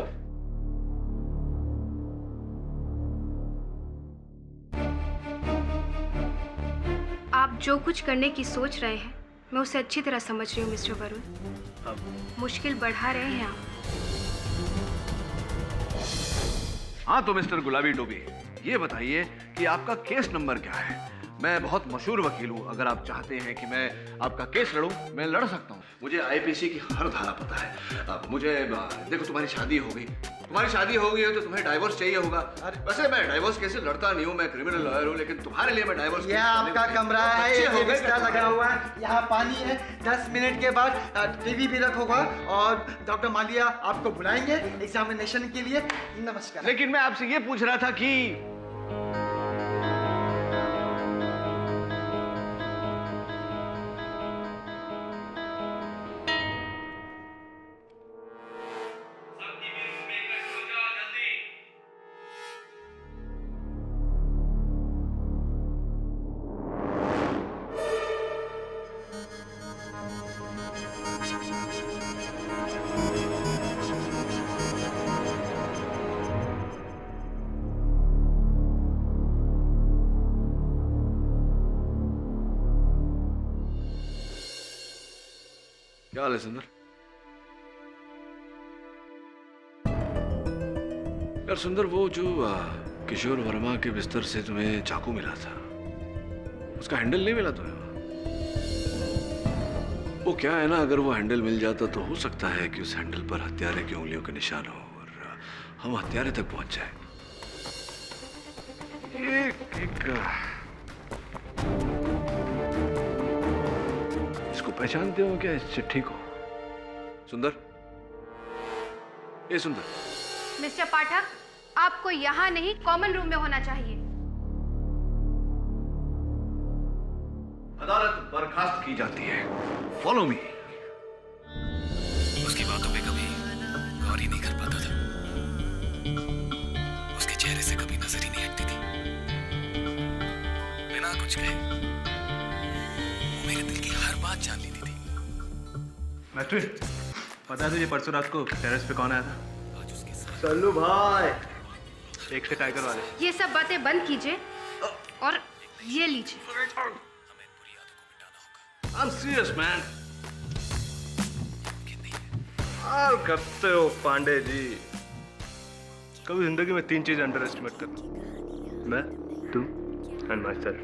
आप जो कुछ करने की सोच रहे हैं मैं उसे अच्छी तरह समझ रही हूँ मिस्टर वरुण। मुश्किल बढ़ा रहे हैं आप। हाँ तो मिस्टर गुलाबी टोपी, ये बताइए कि आपका केस नंबर क्या है? मैं बहुत मशहूर वकील हूँ, अगर आप चाहते हैं कि मैं आपका केस लड़ूं, मैं लड़ सकता हूँ। मुझे आईपीसी की हर धारा पता है। अब मुझे देखो, तुम्हारी शादी हो गई है तो तुम्हें डाइवोर्स चाहिए होगा। वैसे मैं डाइवोर्स केस लड़ता नहीं हूँ, मैं क्रिमिनल लॉयर हूँ, लेकिन तुम्हारे लिए मैं डाइवोर्स। यह आपका कमरा है, ये बिस्तर लगा हुआ है, यहाँ पानी है। 10 मिनट के बाद टीवी भी रखोगा और डॉक्टर मालिया आपको बुलाएंगे एग्जामिनेशन के लिए। नमस्कार। लेकिन मैं आपसे ये पूछ रहा था कि क्या हाल है सुंदर? यार सुंदर, वो जो किशोर वर्मा के बिस्तर से तुम्हें चाकू मिला था, उसका हैंडल नहीं मिला तुम्हें? वो क्या है ना, अगर वो हैंडल मिल जाता तो हो सकता है कि उस हैंडल पर हत्यारे की उंगलियों के निशान हो और हम हत्यारे तक पहुंच जाए। इसको पहचानते हो क्या, इस चिट्ठी को? सुंदर, ये सुंदर। मिस्टर पाठक, आपको यहाँ नहीं कॉमन रूम में होना चाहिए। अदालत बर्खास्त की जाती है। Follow me. उसकी बातों पे कभी गौर ही नहीं कर पाता था, उसके चेहरे से कभी नजर ही नहीं हटती थी। बिना कुछ कहे वो मेरे दिल की हर बात जान लेती थी। मैथ्यू, पता है तुझे परसों रात को टेरेस पे कौन आया था? सल्लू भाई। एक से टाइगर वाले। ये सब बातें बंद कीजिए और ये लीजिए। I'm serious, man. और करते हो पांडे जी, कभी जिंदगी में 3 चीज अंडर एस्टिमेट करना, मैं, तू एंड माई सेल्फ।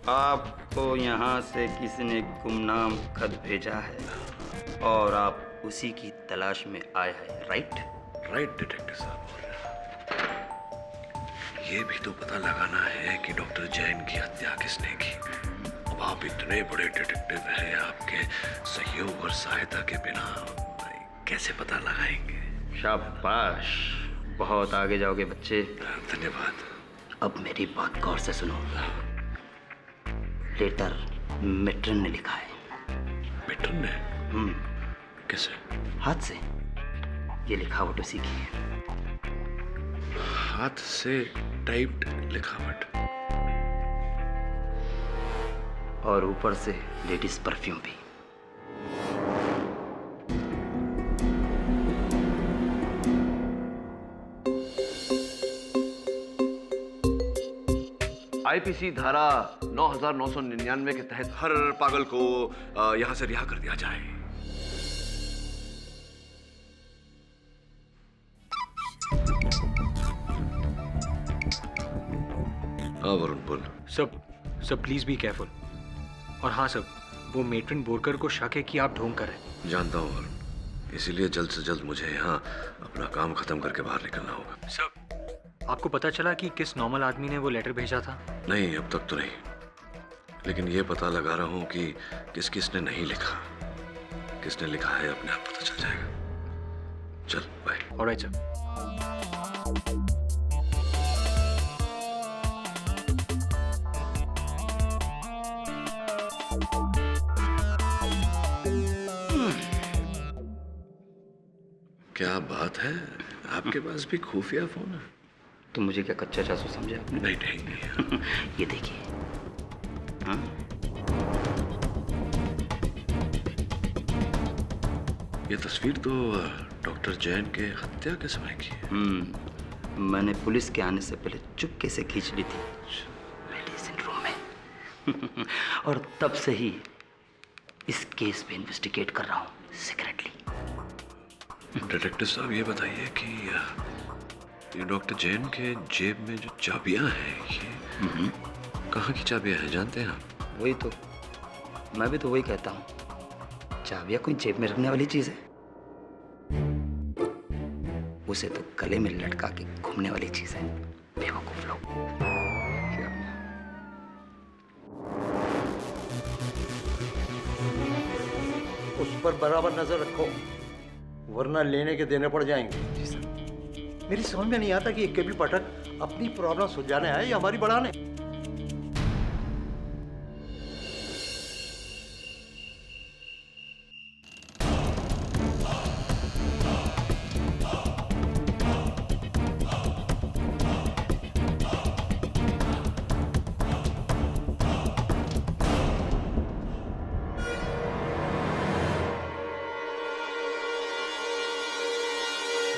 आपको यहाँ से किसी ने गुमनाम खत भेजा है और आप उसी की तलाश में आए हैं, राइट? राइट डिटेक्टिव साहब। ये भी तो पता लगाना है कि डॉक्टर जैन की हत्या किसने की। अब आप इतने बड़े डिटेक्टिव हैं, आपके सहयोग और सहायता के बिना कैसे पता लगाएंगे? शाबाश, बहुत आगे जाओगे बच्चे। धन्यवाद। अब मेरी बात गौर से सुनो। लेटर मिट्रन ने लिखा है। मिट्रन ने? कैसे? हाथ से। ये लिखावट उसी की है। हाथ से टाइप्ड लिखावट? और ऊपर से लेडीज परफ्यूम भी। आईपीसी धारा 9999 के तहत हर पागल को यहां से रिहा कर दिया जाए। हाँ वरुण बोल। सब प्लीज बी केयरफुल। और हाँ सब, वो मेट्रन बोरकर को शक है कि आप ढोंग कर रहे हैं। जानता हूँ वरुण, इसीलिए जल्द से जल्द मुझे यहाँ अपना काम खत्म करके बाहर निकलना होगा। सब, आपको पता चला कि किस नॉर्मल आदमी ने वो लेटर भेजा था? नहीं, अब तक तो नहीं, लेकिन ये पता लगा रहा हूँ कि किसने नहीं लिखा। किसने लिखा है अपने आप पता चल जाएगा। चल बाय। Alright sir. क्या बात है, आपके पास भी खुफिया फोन है? तो मुझे क्या कच्चा जासूस समझे आपने? नहीं। ये देखिए। हाँ? ये तस्वीर तो डॉक्टर जैन के हत्या के समय की है। मैंने पुलिस के आने से पहले चुपके से खींच ली थी मेडिसिन रूम में। और तब से ही इस केस पे इन्वेस्टिगेट कर रहा हूँ सीक्रेटली। डिटेक्टिव साहब, ये बताइए कि ये डॉक्टर जैन के जेब में जो चाबियां हैं, ये कहाँ की चाबियां हैं, जानते हैं आप? वही तो, मैं भी तो वही कहता हूँ। चाबियां कोई जेब में रखने वाली चीज है? उसे तो गले में लटका के घूमने वाली चीज है। बेवकूफ लोग। उस पर बराबर नजर रखो, वरना लेने के देने पड़ जाएंगे। मेरी समझ में नहीं आता कि ये केबल पाठक अपनी प्रॉब्लम सुलझाने आए या हमारी बढ़ाने।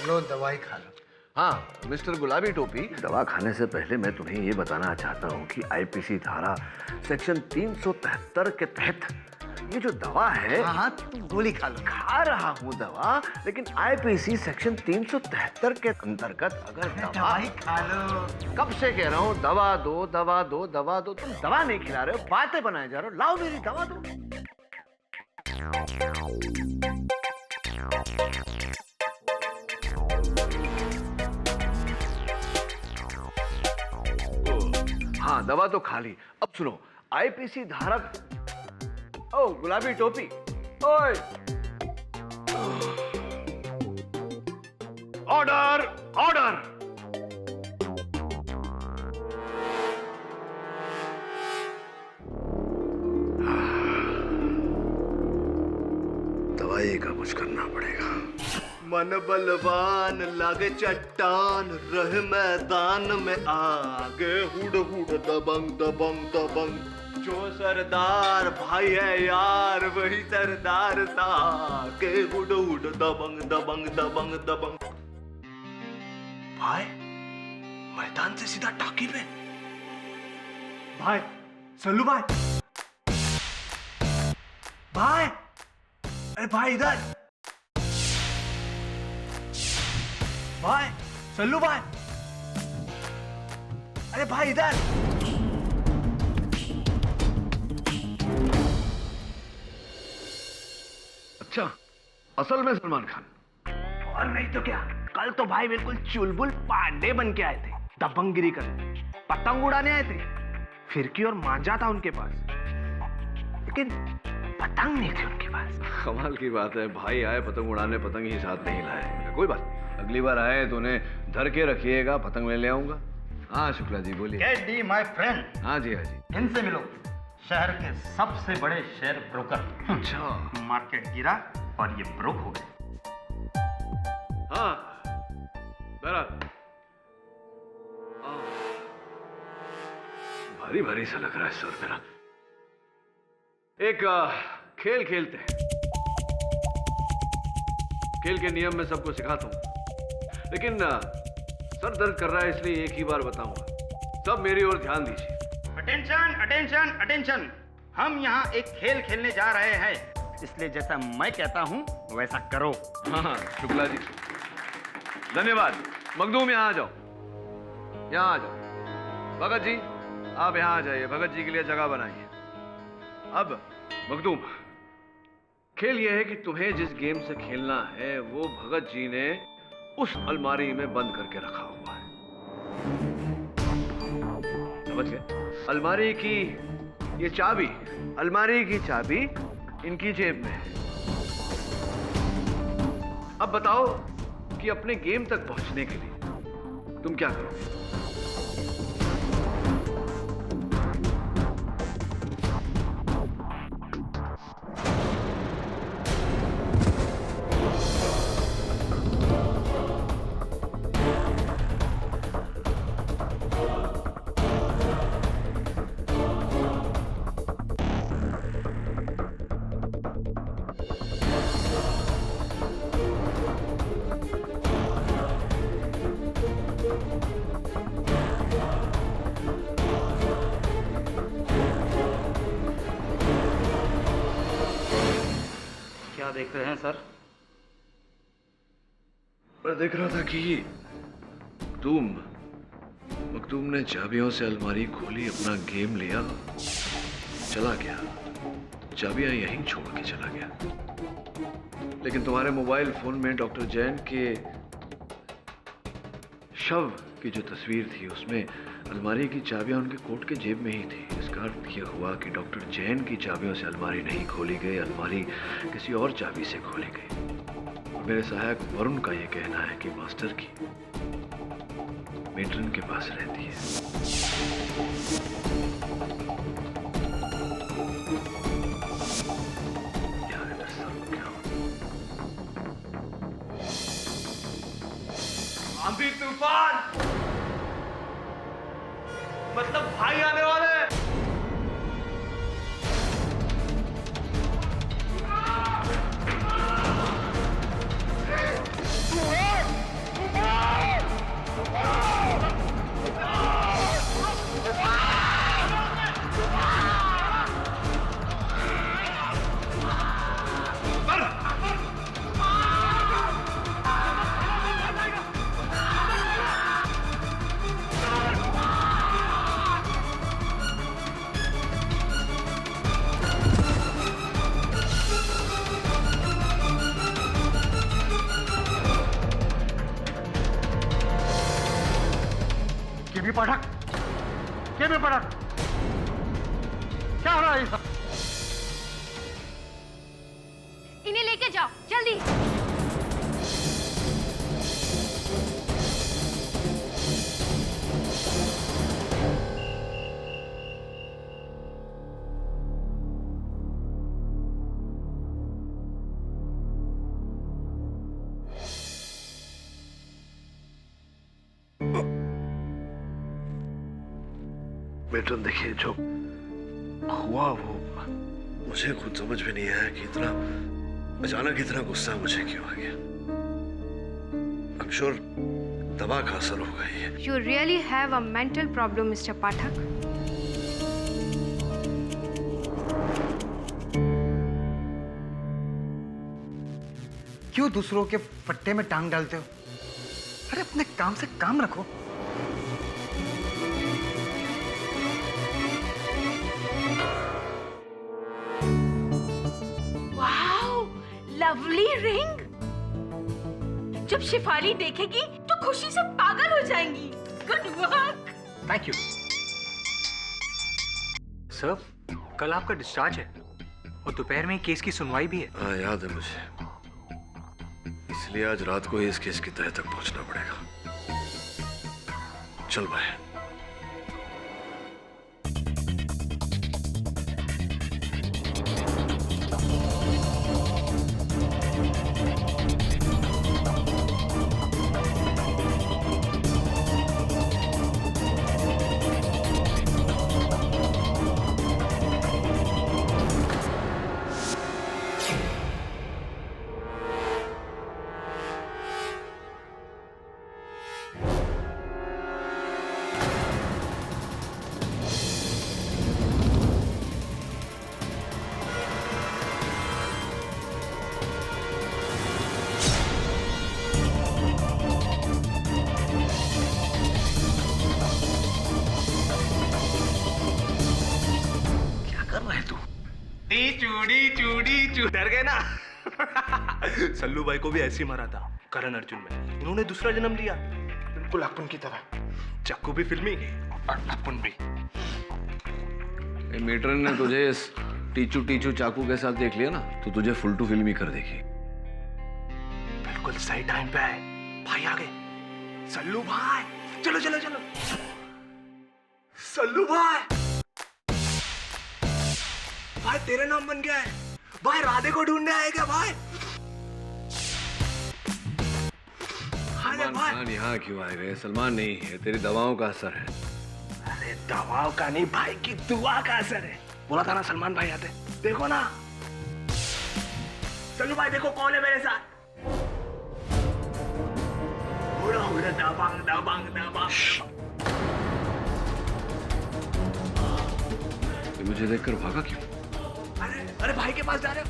लो दवाई खा लो। हाँ मिस्टर गुलाबी टोपी, दवा खाने से पहले मैं तुम्हें ये बताना चाहता हूँ कि आईपीसी धारा सेक्शन 373 के तहत ये जो दवा है। हाँ, तुम गोली खा लो। खा रहा हूँ दवा, लेकिन आईपीसी सेक्शन 373 के अंतर्गत अगर दवाई खा लो। कब से कह रहा हूँ दवा दो दवा दो दवा दो, तुम दवा नहीं खिला रहे हो, बातें बनाए जा रहे हो। लाओ मेरी दवा दो। हाँ दवा तो खा ली। अब सुनो, आईपीसी धारा। ओ गुलाबी टोपी, ओए, ऑर्डर ऑर्डर। दवाई का कुछ करना पड़ेगा। मन बलवान लागे चट्टान, रहे मैदान में आगे, हुड हुड दबंग दबंग दबंग। जो सरदार भाई है यार, वही सरदार था के, हुड हुड दबंग दबंग दबंग दबंग। भाई मैदान से सीधा टाकी पे। भाई सल्लू भाई, भाई अरे भाई इधर, भाई सल्लू भाई, अरे भाई इधर। अच्छा, असल में सलमान खान? और नहीं तो क्या, कल तो भाई बिल्कुल चुलबुल पांडे बन के आए थे। दबंगगिरी करने, पतंग उड़ाने आए थे। फिरकी और मांझा था उनके पास, लेकिन पतंग नहीं थी उनके पास। कमाल की बात है, भाई आए पतंग उड़ाने, पतंग ही साथ नहीं लाए। कोई बात नहीं, अगली बार आए तो उन्हें धर के रखिएगा, पतंग मैं ले आऊंगा। हाँ शुक्ला जी बोलिए। Get the my friend. हाँ जी हाँ जी। इनसे मिलो, शहर के सबसे बड़े शेयर ब्रोकर। अच्छा। मार्केट गिरा और ये ब्रोक हो गए। हाँ बहरहाल भारी भारी सा लग रहा है सर मेरा। एक खेल खेलते हैं। खेल के नियम मैं सबको सिखाता हूं, लेकिन सर दर्द कर रहा है इसलिए एक ही बार बताऊंगा। सब मेरी ओर ध्यान दीजिए। अटेंशन अटेंशन अटेंशन, हम यहाँ एक खेल खेलने जा रहे हैं, इसलिए जैसा मैं कहता हूँ वैसा करो। हाँ शुक्ला जी धन्यवाद। मखदूम यहाँ आ जाओ, यहाँ आ जाओ। भगत जी आप यहाँ आ जाइए, भगत जी के लिए जगह बनाइए। अब मखदूम खेल यह है कि तुम्हें जिस गेम से खेलना है वो भगत जी ने उस अलमारी में बंद करके रखा हुआ है, समझ गए? अलमारी की ये चाबी, अलमारी की चाबी इनकी जेब में है। अब बताओ कि अपने गेम तक पहुंचने के लिए तुम क्या करोगे? क्या देख रहे हैं सर? मैं देख रहा था कि मखदूम ने चाबियों से अलमारी खोली, अपना गेम लिया, चला गया। चाबियां यहीं छोड़ के चला गया। लेकिन तुम्हारे मोबाइल फोन में डॉक्टर जैन के शव की जो तस्वीर थी उसमें अलमारी की चाबियां उनके कोट के जेब में ही थी। इसका अर्थ यह हुआ कि डॉक्टर जैन की चाबियों से अलमारी नहीं खोली गई, अलमारी किसी और चाबी से खोली गई। और मेरे सहायक वरुण का यह कहना है कि मास्टर की मेट्रन के पास रहती है। आंधी तूफान, मतलब भाई आने वाले हैं। केबी पाठक, क्या हो रहा है ये सब? इन्हें लेके जाओ जल्दी। मेट्रन देखिए, जो हुआ वो मुझे खुद समझ में नहीं आया कि इतना अचानक इतना गुस्सा मुझे क्यों आ गया। I'm sure दवा का असर होगा ये। You really have a mental problem, Mr. पाठक। क्यों दूसरों के पट्टे में टांग डालते हो? अरे अपने काम से काम रखो। Lovely ring. जब शिफाली देखेगी तो खुशी से पागल हो जाएंगी। Good work. Thank you. Sir, कल आपका डिस्चार्ज है और दोपहर में केस की सुनवाई भी है। हाँ, याद है मुझे। इसलिए आज रात को ही इस केस की तह तक पहुंचना पड़ेगा। चल भाई। डर गए ना? सल्लू भाई को भी ऐसे ही मारा था करण अर्जुन में। उन्होंने दूसरा जन्म लिया, बिल्कुल अपन की तरह। चक्कू भी फिल्मी और अपन भी। मेट्रन ने तुझे इस टीचू टीचू चाकू के साथ देख लिया ना, तो तुझे फुल टू फिल्म ही कर देगी। बिल्कुल सही टाइम पे आए भाई। आ गए सल्लू भाई। चलो चलो चलो। सल्लू भाई, भाई तेरा नाम बन गया है। भाई राधे को ढूंढने आएगा भाई। सलमान खान यहाँ क्यों आए गए? सलमान नहीं है, तेरी दवाओं का असर है। अरे दवाओं का नहीं भाई की दुआ का असर है। बोला था ना सलमान भाई आते। देखो ना सल्लू भाई, देखो कौन है मेरे साथ। उड़ा उड़ा दबांग दबांग दबांग। मुझे देखकर भागा क्यों? अरे भाई के पास जा रहे हो?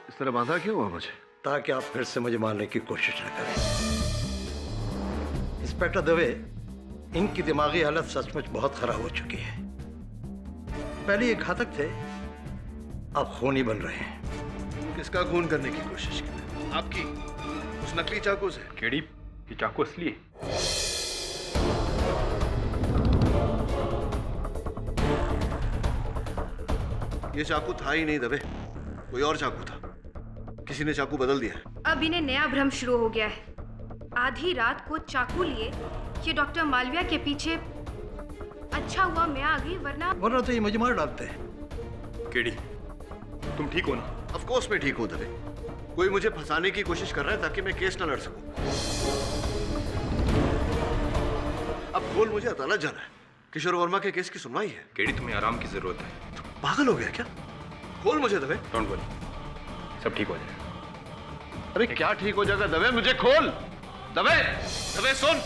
इस तरह बांधा क्यों हुआ मुझे? ताकि आप फिर से मुझे मारने की कोशिश न करें। इंस्पेक्टर दवे, इनकी दिमागी हालत सचमुच बहुत खराब हो चुकी है। पहले ये घातक थे, अब खूनी बन रहे हैं। किसका खून करने की कोशिश की? आपकी? उस नकली चाकू से? केड़ी ये चाकू असली है? ये चाकू था ही नहीं दबे, कोई और चाकू था। किसी ने चाकू बदल दिया है। अब इन्हें नया भ्रम शुरू हो गया है। आधी रात को चाकू लिए ये डॉक्टर मालविया के पीछे। अच्छा हुआ मैं आ गई, वरना तो ये मुझे मार डालते हैं। केडी, तुम ठीक हो ना? ऑफ कोर्स मैं ठीक हूँ दवे। कोई मुझे फंसाने की कोशिश कर रहा है ताकि मैं केस ना लड़ सकूं। अब बोल, मुझे अदालत जाना है। किशोर वर्मा के केस की सुनवाई है। केडी, तुम्हें आराम की जरूरत है। तुम पागल हो गया क्या? खोल मुझे दवे। डोंट वरी, सब ठीक हो जाएगा। अरे क्या ठीक हो जाएगा दवे? मुझे खोल दवे। दवे सुन,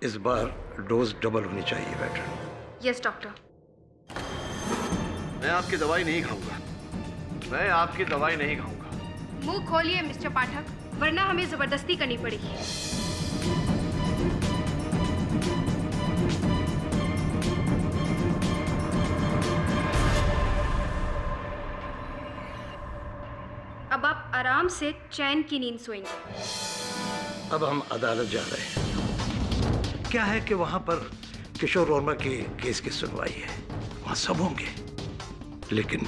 इस बार डोज डबल होनी चाहिए वेटरन। Yes doctor. मैं आपकी दवाई नहीं खाऊंगा। मैं आपकी दवाई नहीं खाऊंगा। मुंह खोलिए मिस्टर पाठक, वरना हमें जबरदस्ती करनी पड़ेगी। अब आप आराम से चैन की नींद सोएंगे। अब हम अदालत जा रहे हैं। क्या है कि वहां पर किशोर वर्मा के केस की सुनवाई है, वहां सब होंगे, लेकिन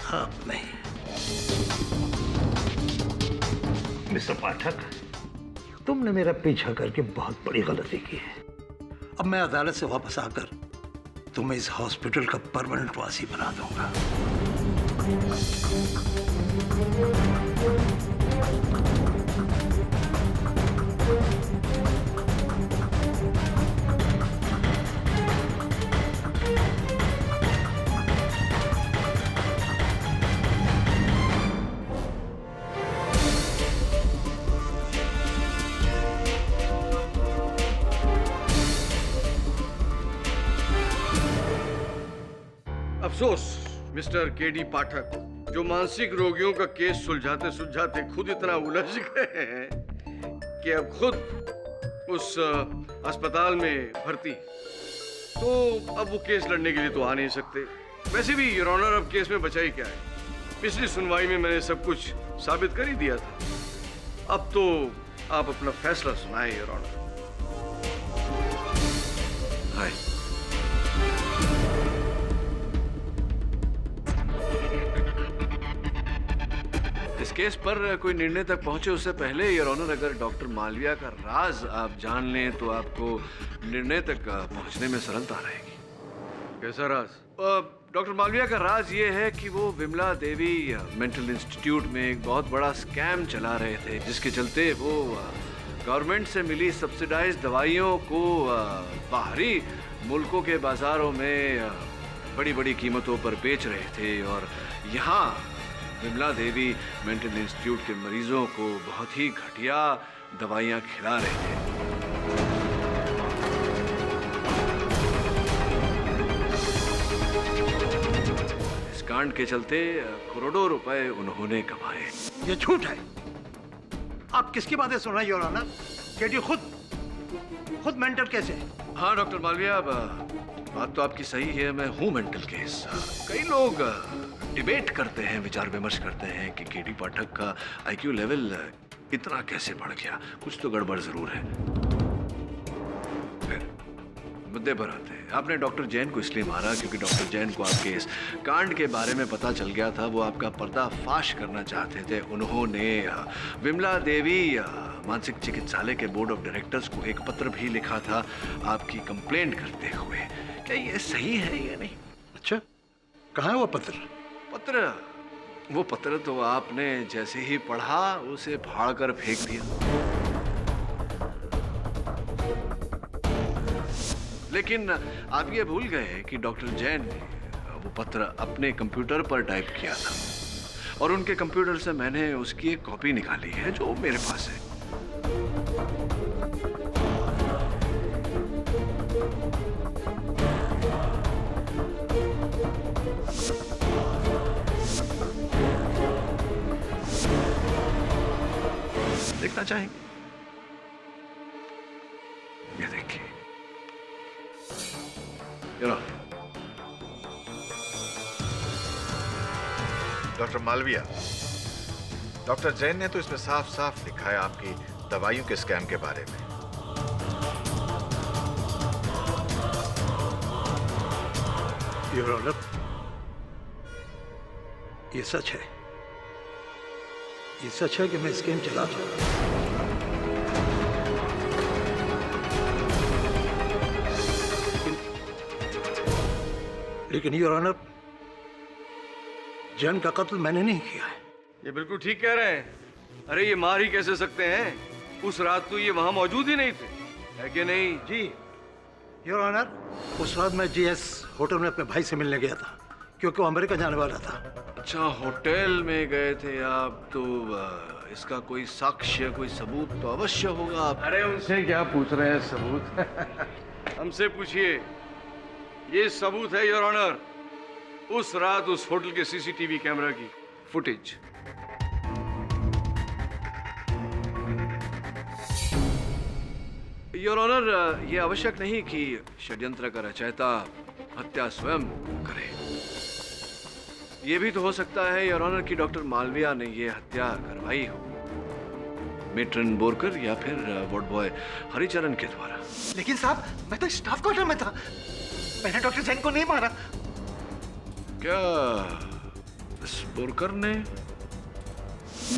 आप नहीं। मिस्टर पाठक, तुमने मेरा पीछा करके बहुत बड़ी गलती की है। अब मैं अदालत से वापस आकर तुम्हें इस हॉस्पिटल का परमानेंट वासी बना दूंगा। अफसोस मिस्टर केडी पाठक, जो मानसिक रोगियों का केस सुलझाते सुलझाते खुद इतना उलझ गए हैं कि अब खुद उस अस्पताल में भर्ती, तो अब वो केस लड़ने के लिए तो आ नहीं सकते। वैसे भी योर ऑनर, अब केस में बचा ही क्या है? पिछली सुनवाई में मैंने सब कुछ साबित कर ही दिया था। अब तो आप अपना फैसला सुनाएं योर ऑनर। हाय। इस केस पर कोई निर्णय तक पहुंचे उससे पहले योर ऑनर, अगर डॉक्टर मालविया का राज आप जान लें तो आपको निर्णय तक पहुंचने में सरलता रहेगी। कैसा राज? डॉक्टर मालविया का राज ये है कि वो विमला देवी मेंटल इंस्टीट्यूट में एक बहुत बड़ा स्कैम चला रहे थे, जिसके चलते वो गवर्नमेंट से मिली सब्सिडाइज्ड दवाइयों को बाहरी मुल्कों के बाजारों में बड़ी बड़ी कीमतों पर बेच रहे थे, और यहाँ विमला देवी मेंटल इंस्टीट्यूट के मरीजों को बहुत ही घटिया दवाइयाँ खिला रहे थे। इस कांड के चलते करोड़ों रुपए उन्होंने कमाए। ये झूठ है। आप किसकी बातें सुन रहे हैं योर ऑनर? केडी खुद मेंटल केस है। हाँ डॉक्टर मालविया, बात तो आपकी सही है, मैं हूँ मेंटल केस। कई लोग डिबेट करते हैं, विचार विमर्श करते हैं कि केडी पाठक का आईक्यू लेवल इतना कैसे बढ़ गया, कुछ तो गड़बड़ जरूर है। फिर मुद्दे पर आते हैं। आपने डॉक्टर जैन को इसलिए मारा क्योंकि डॉक्टर जैन को आपके इस कांड के बारे में पता चल गया था। वो आपका पर्दाफाश करना चाहते थे। उन्होंने विमला देवी मानसिक चिकित्सालय के बोर्ड ऑफ डायरेक्टर्स को एक पत्र भी लिखा था आपकी कंप्लेंट करते हुए। क्या ये सही है या नहीं? अच्छा, कहाँ है वो पत्र? वो पत्र तो आपने जैसे ही पढ़ा उसे फाड़ कर फेंक दिया। लेकिन आप ये भूल गए कि डॉक्टर जैन ने वो पत्र अपने कंप्यूटर पर टाइप किया था, और उनके कंप्यूटर से मैंने उसकी एक कॉपी निकाली है जो मेरे पास है। देखना चाहेंगे? ये देखिए। डॉक्टर मालविया, डॉक्टर जैन ने तो इसमें साफ साफ लिखा है आपकी दवाइयों के स्कैम के बारे में। योर ऑनर, ये सच है। इससे अच्छा है कि मैं स्कैम चला दूं। लेकिन योर ऑनर, जैन का कत्ल मैंने नहीं किया है। ये बिल्कुल ठीक कह रहे हैं। अरे ये मार ही कैसे सकते हैं? उस रात तो ये वहां मौजूद ही नहीं थे, है कि नहीं? जी योर ऑनर, उस रात मैं जीएस होटल में अपने भाई से मिलने गया था, क्योंकि वो अमेरिका जाने वाला था। अच्छा, होटल में गए थे आप, तो इसका कोई साक्ष्य, कोई सबूत तो अवश्य होगा। अरे उनसे क्या पूछ रहे हैं सबूत? हमसे पूछिए। ये सबूत है योर ऑनर, उस रात उस होटल के सीसीटीवी कैमरा की फुटेज। योर ऑनर, ये आवश्यक नहीं कि षड्यंत्र का रचयिता हत्या स्वयं करे। ये भी तो हो सकता है योर ऑनर कि डॉक्टर मालविया ने ये हत्या करवाई हो, मेट्रन बोरकर या फिर वार्ड बॉय हरिचरण के द्वारा। लेकिन साहब, मैं तो स्टाफ क्वार्टर में था, मैंने डॉक्टर जैन को नहीं मारा। क्या इस बोरकर ने?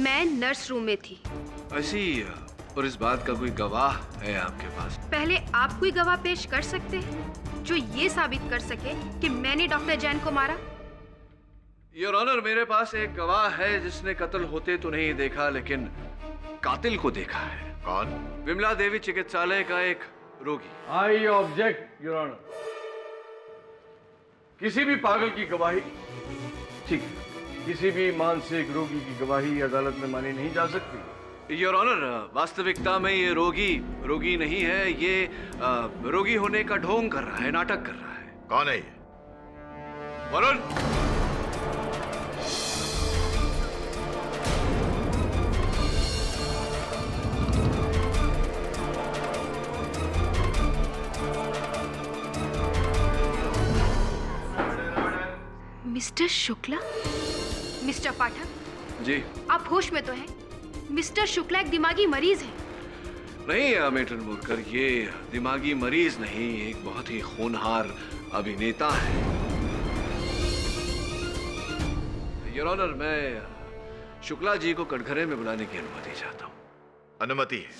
मैं नर्स रूम में थी। ऐसी, और इस बात का कोई गवाह है आपके पास? पहले आप कोई गवाह पेश कर सकते हैं जो ये साबित कर सके कि मैंने डॉक्टर जैन को मारा? योर ऑनर, मेरे पास एक गवाह है जिसने कत्ल होते तो नहीं देखा, लेकिन कातिल को देखा है। कौन? विमला देवी चिकित्सालय का एक रोगी। I object your honour. किसी भी पागल की गवाही, ठीक है, किसी भी मानसिक रोगी की गवाही अदालत में मानी नहीं जा सकती। योर ऑनर, वास्तविकता में ये रोगी नहीं है, ये रोगी होने का ढोंग कर रहा है, नाटक कर रहा है। कौन है ये? वरुण। मिस्टर शुक्ला? मिस्टर पाठक जी, आप होश में तो हैं? मिस्टर शुक्ला एक दिमागी मरीज है। नहीं मेट्रन बोरकर, ये दिमागी मरीज नहीं, एक बहुत ही होनहार अभिनेता है। योर ऑनर, मैं शुक्ला जी को कटघरे में बुलाने की अनुमति चाहता हूँ। अनुमति है।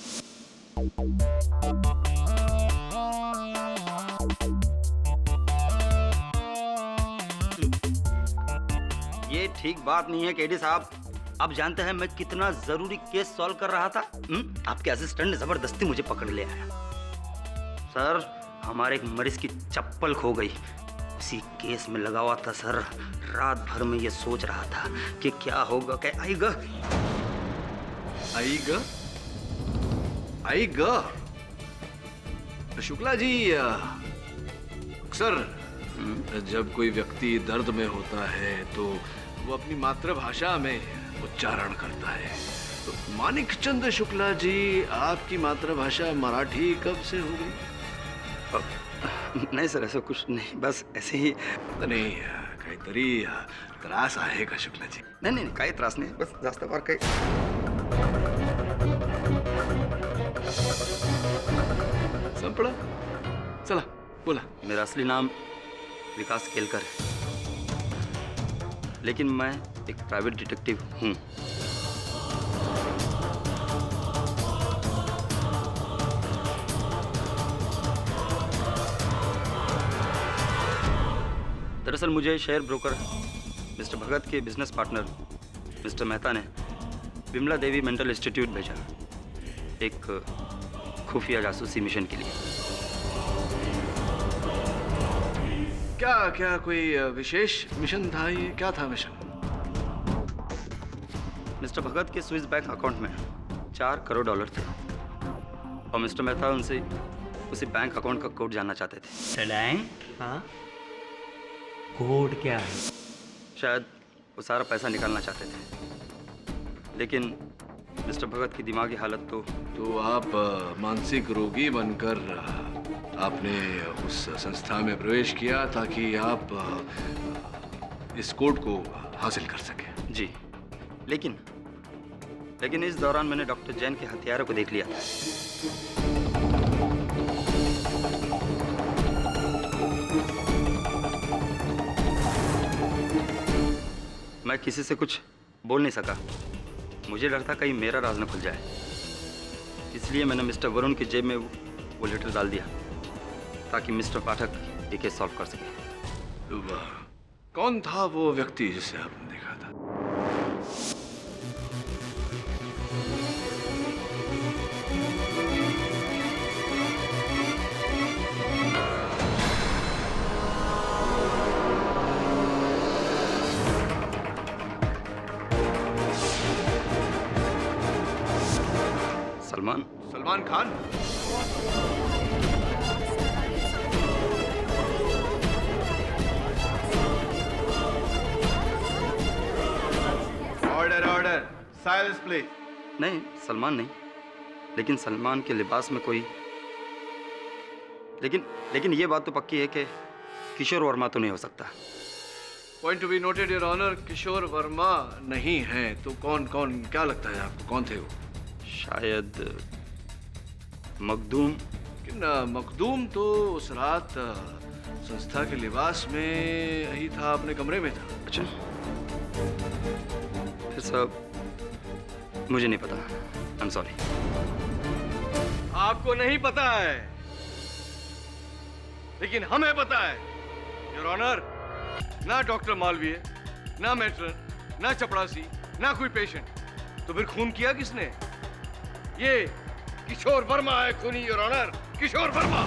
ये ठीक बात नहीं है केडी साहब। आप जानते हैं मैं कितना जरूरी केस सॉल्व कर रहा था। आपके असिस्टेंट ने जबरदस्ती मुझे पकड़ ले आया। सर, हमारे एक मरीज की चप्पल खो गई, उसी केस में लगा हुआ था सर। रात भर में ये सोच रहा था कि क्या होगा, क्या आएगा। शुक्ला जी, अक्सर जब कोई व्यक्ति दर्द में होता है तो वो अपनी मातृभाषा में उच्चारण करता है। तो मानिक चंद शुक्ला जी, आपकी मातृभाषा मराठी कब से हो गई? नाही सर, असं कुछ नहीं, बस ऐसे ही. नाही, काहीतरी त्रास आहे का शुक्ला जी? नाही नाही, काही त्रास नाही, बस जास्त फार काही. संपला? चला बोला. मेरा असली नाम विकास केलकर है, लेकिन मैं एक प्राइवेट डिटेक्टिव हूँ. दरअसल मुझे शेयर ब्रोकर मिस्टर भगत के बिजनेस पार्टनर मिस्टर मेहता ने विमला देवी मेंटल इंस्टीट्यूट भेजा, एक खुफिया जासूसी मिशन के लिए. क्या क्या कोई विशेष मिशन था? ये क्या था मिशन? मिस्टर भगत के स्विस बैंक अकाउंट में $4 करोड़ थे और मिस्टर मेहता उनसे उसी बैंक अकाउंट का कोड जानना चाहते थे. हाँ, कोड क्या है? शायद वो सारा पैसा निकालना चाहते थे, लेकिन मिस्टर भगत की दिमागी हालत तो आप मानसिक रोगी बनकर आपने उस संस्था में प्रवेश किया ताकि आप इस कोड को हासिल कर सके. जी, लेकिन इस दौरान मैंने डॉक्टर जैन के हथियारों को देख लिया था. मैं किसी से कुछ बोल नहीं सका, मुझे डर था कहीं मेरा राज न खुल जाए, इसलिए मैंने मिस्टर वरुण की जेब में वो लेटर डाल दिया ताकि मिस्टर पाठक ये केस सॉल्व कर सके। कौन था वो व्यक्ति जिसे आपने देखा था? Salman Khan. Order order, silence please. नहीं, सलमान नहीं, लेकिन सलमान के लिबास में कोई लेकिन ये बात तो पक्की है कि किशोर वर्मा तो नहीं हो सकता। Point to be noted your honour, Kishore Verma नहीं है तो कौन क्या लगता है आपको, कौन थे वो? शायद मखदूम। लेकिन मखदूम तो उस रात संस्था के लिबास में ही था, अपने कमरे में था। अच्छा, फिर सब मुझे नहीं पता, आई एम सॉरी। आपको नहीं पता है लेकिन हमें पता है योर ऑनर। ना डॉक्टर मालवीय, ना मैट्रन, ना चपड़ासी, ना कोई पेशेंट, तो फिर खून किया किसने? ये किशोर वर्मा है खूनी योर ऑनर, किशोर वर्मा।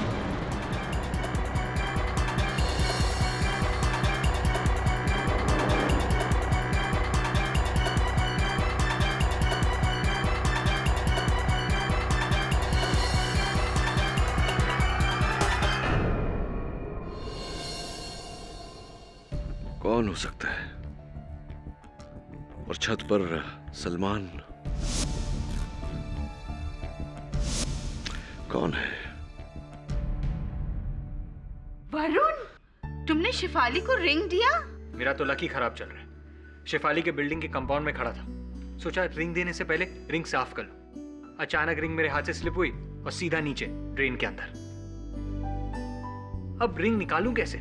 कौन हो सकता है? और छत पर सलमान कौन है? वरुण, तुमने शिफाली को रिंग दिया? मेरा तो लकी खराब चल रहा है। शिफाली के बिल्डिंग के कंपाउंड में खड़ा था, सोचा रिंग देने से पहले रिंग साफ कर लो। अचानक रिंग मेरे हाथ से स्लिप हुई और सीधा नीचे ड्रेन के अंदर। अब रिंग निकालूं कैसे?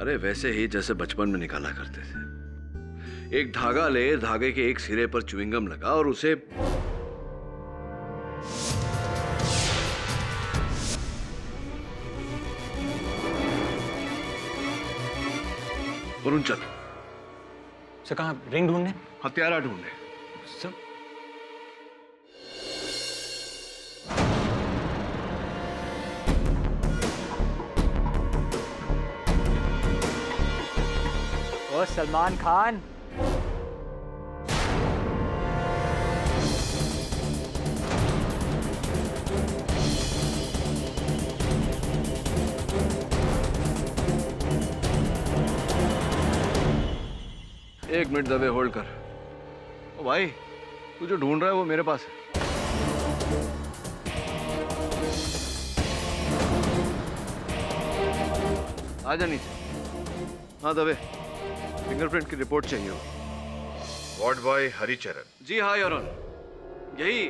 अरे वैसे ही जैसे बचपन में निकाला करते थे। एक धागा ले, धागे के एक सिरे पर च्युइंगम लगा और उसे वरुण चल। सर कहाँ? रिंग ढूंढने? हत्यारा ढूंढने। सर ओ सलमान खान, एक मिनट दबे होल्ड कर। ओ भाई, तू जो ढूंढ रहा है वो मेरे पास है। आजा नीचे। हाँ दबे, फिंगरप्रिंट की रिपोर्ट चाहिए हो। Ward boy Haricharan. जी हाँ योर ऑनर, यही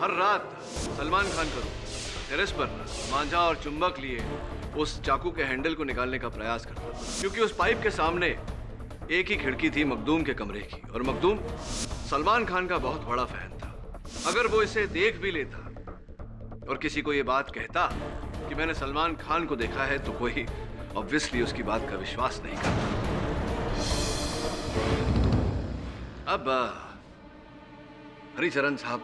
हर रात सलमान खान का टेरेस पर मांझा और चुंबक लिए उस चाकू के हैंडल को निकालने का प्रयास करता था, क्योंकि उस पाइप के सामने एक ही खिड़की थी मखदूम के कमरे की, और मखदूम सलमान खान का बहुत बड़ा फैन था। अगर वो इसे देख भी लेता और किसी को ये बात कहता कि मैंने सलमान खान को देखा है, तो कोई ऑब्वियसली उसकी बात का विश्वास नहीं करता। अब हरिचरण साहब,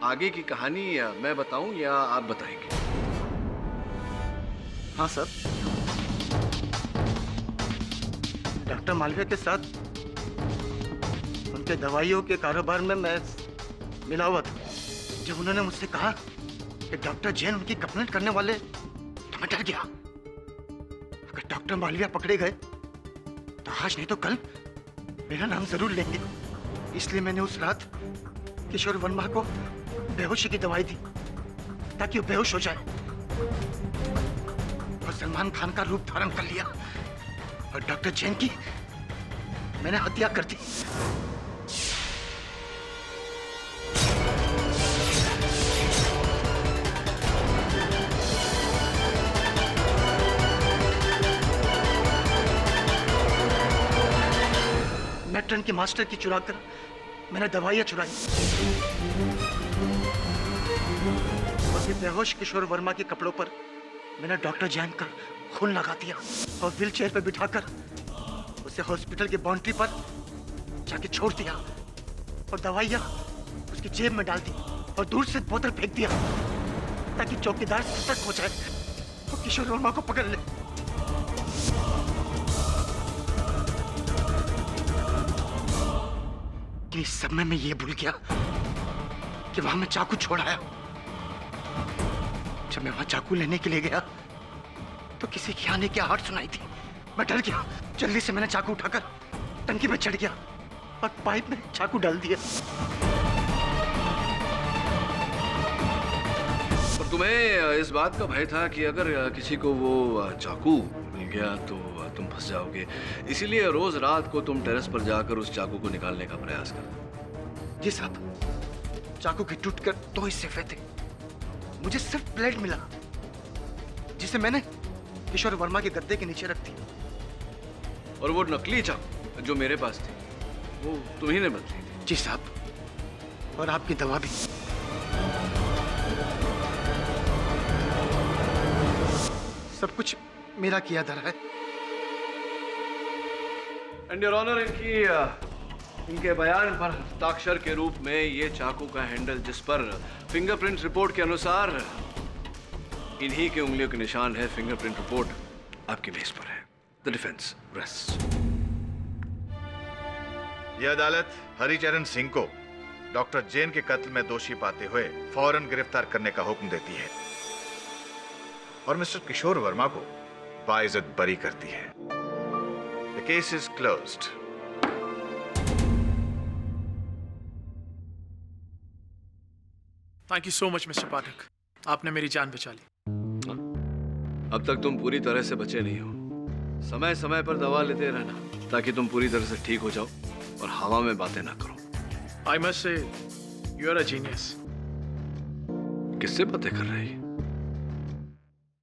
आगे की कहानी मैं बताऊं या आप बताएंगे? हाँ सर, डॉक्टर मालवीय के साथ उनके दवाइयों के कारोबार में मैं मिला हुआ था। जब उन्होंने मुझसे कहा कि डॉक्टर जैन उनकी कंप्लेंट करने वाले, तो मैं डर गया। अगर डॉक्टर मालवीय पकड़े गए तो आज नहीं तो कल मेरा नाम जरूर लेंगे। इसलिए मैंने उस रात किशोर वर्मा को बेहोशी की दवाई दी ताकि वो बेहोश हो जाए, और सलमान खान का रूप धारण कर लिया और डॉक्टर जैन की मैंने हत्या कर दी। मैट्रन के मास्टर की चुरा कर मैंने दवाइयां चुराई और फिर बेहोश किशोर वर्मा के कपड़ों पर मैंने डॉक्टर जैन का खून लगा दिया और व्हीलचेयर पर बिठाकर उसे हॉस्पिटल की बाउंड्री पर जाके छोड़ दिया और दवाइयां उसकी जेब में डाल दी और दूर से बोतल फेंक दिया ताकि चौकीदार सतर्क हो जाए और किशोर वर्मा को पकड़ ले। इस सब में मैं ये भूल गया कि वहां मैं चाकू छोड़ आया। जब मैं वहां चाकू लेने के लिए गया तो किसी की आने की आहट सुनाई थी। मैं डर गया, जल्दी से मैंने चाकू उठाकर टंकी में चढ़ गया और पाइप में चाकू डाल दिया। और तुम्हें इस बात का भय था कि अगर किसी को वो चाकू मिल गया तो तुम फंस जाओगे, इसीलिए रोज रात को तुम टेरेस पर जाकर उस चाकू को निकालने का प्रयास करते। जी साहब, चाकू के टूटकर 2 हिस्से हुए थे। मुझे सिर्फ ब्लेड मिला जिसे मैंने किशोर वर्मा के गद्दे के नीचे रख दी। और वो नकली चाकू जो मेरे पास थी वो तुम्ही ने बदली थी। जी साहब, और आपकी दवा भी। सब कुछ मेरा किया धरा है। एंड योर ऑनर, इनके बयान पर हस्ताक्षर के रूप में ये चाकू का हैंडल जिस पर फिंगरप्रिंट रिपोर्ट के अनुसार इन्हीं के उंगलियों के निशान है, फिंगरप्रिंट रिपोर्ट आपकी बेस पर है। The defence rest. यह अदालत हरिचरण सिंह को डॉक्टर जैन के कत्ल में दोषी पाते हुए फौरन गिरफ्तार करने का हुक्म देती है और मिस्टर किशोर वर्मा को बाइज्जत बरी करती है। The case is closed. Thank you so much mister Pathak, आपने मेरी जान बचा ली। अब तक तुम पूरी तरह से बचे नहीं हो। समय समय पर दवा लेते रहना ताकि तुम पूरी तरह से ठीक हो जाओ और हवा में बातें ना करो। I must say you are a genius. किससे बातें कर रही?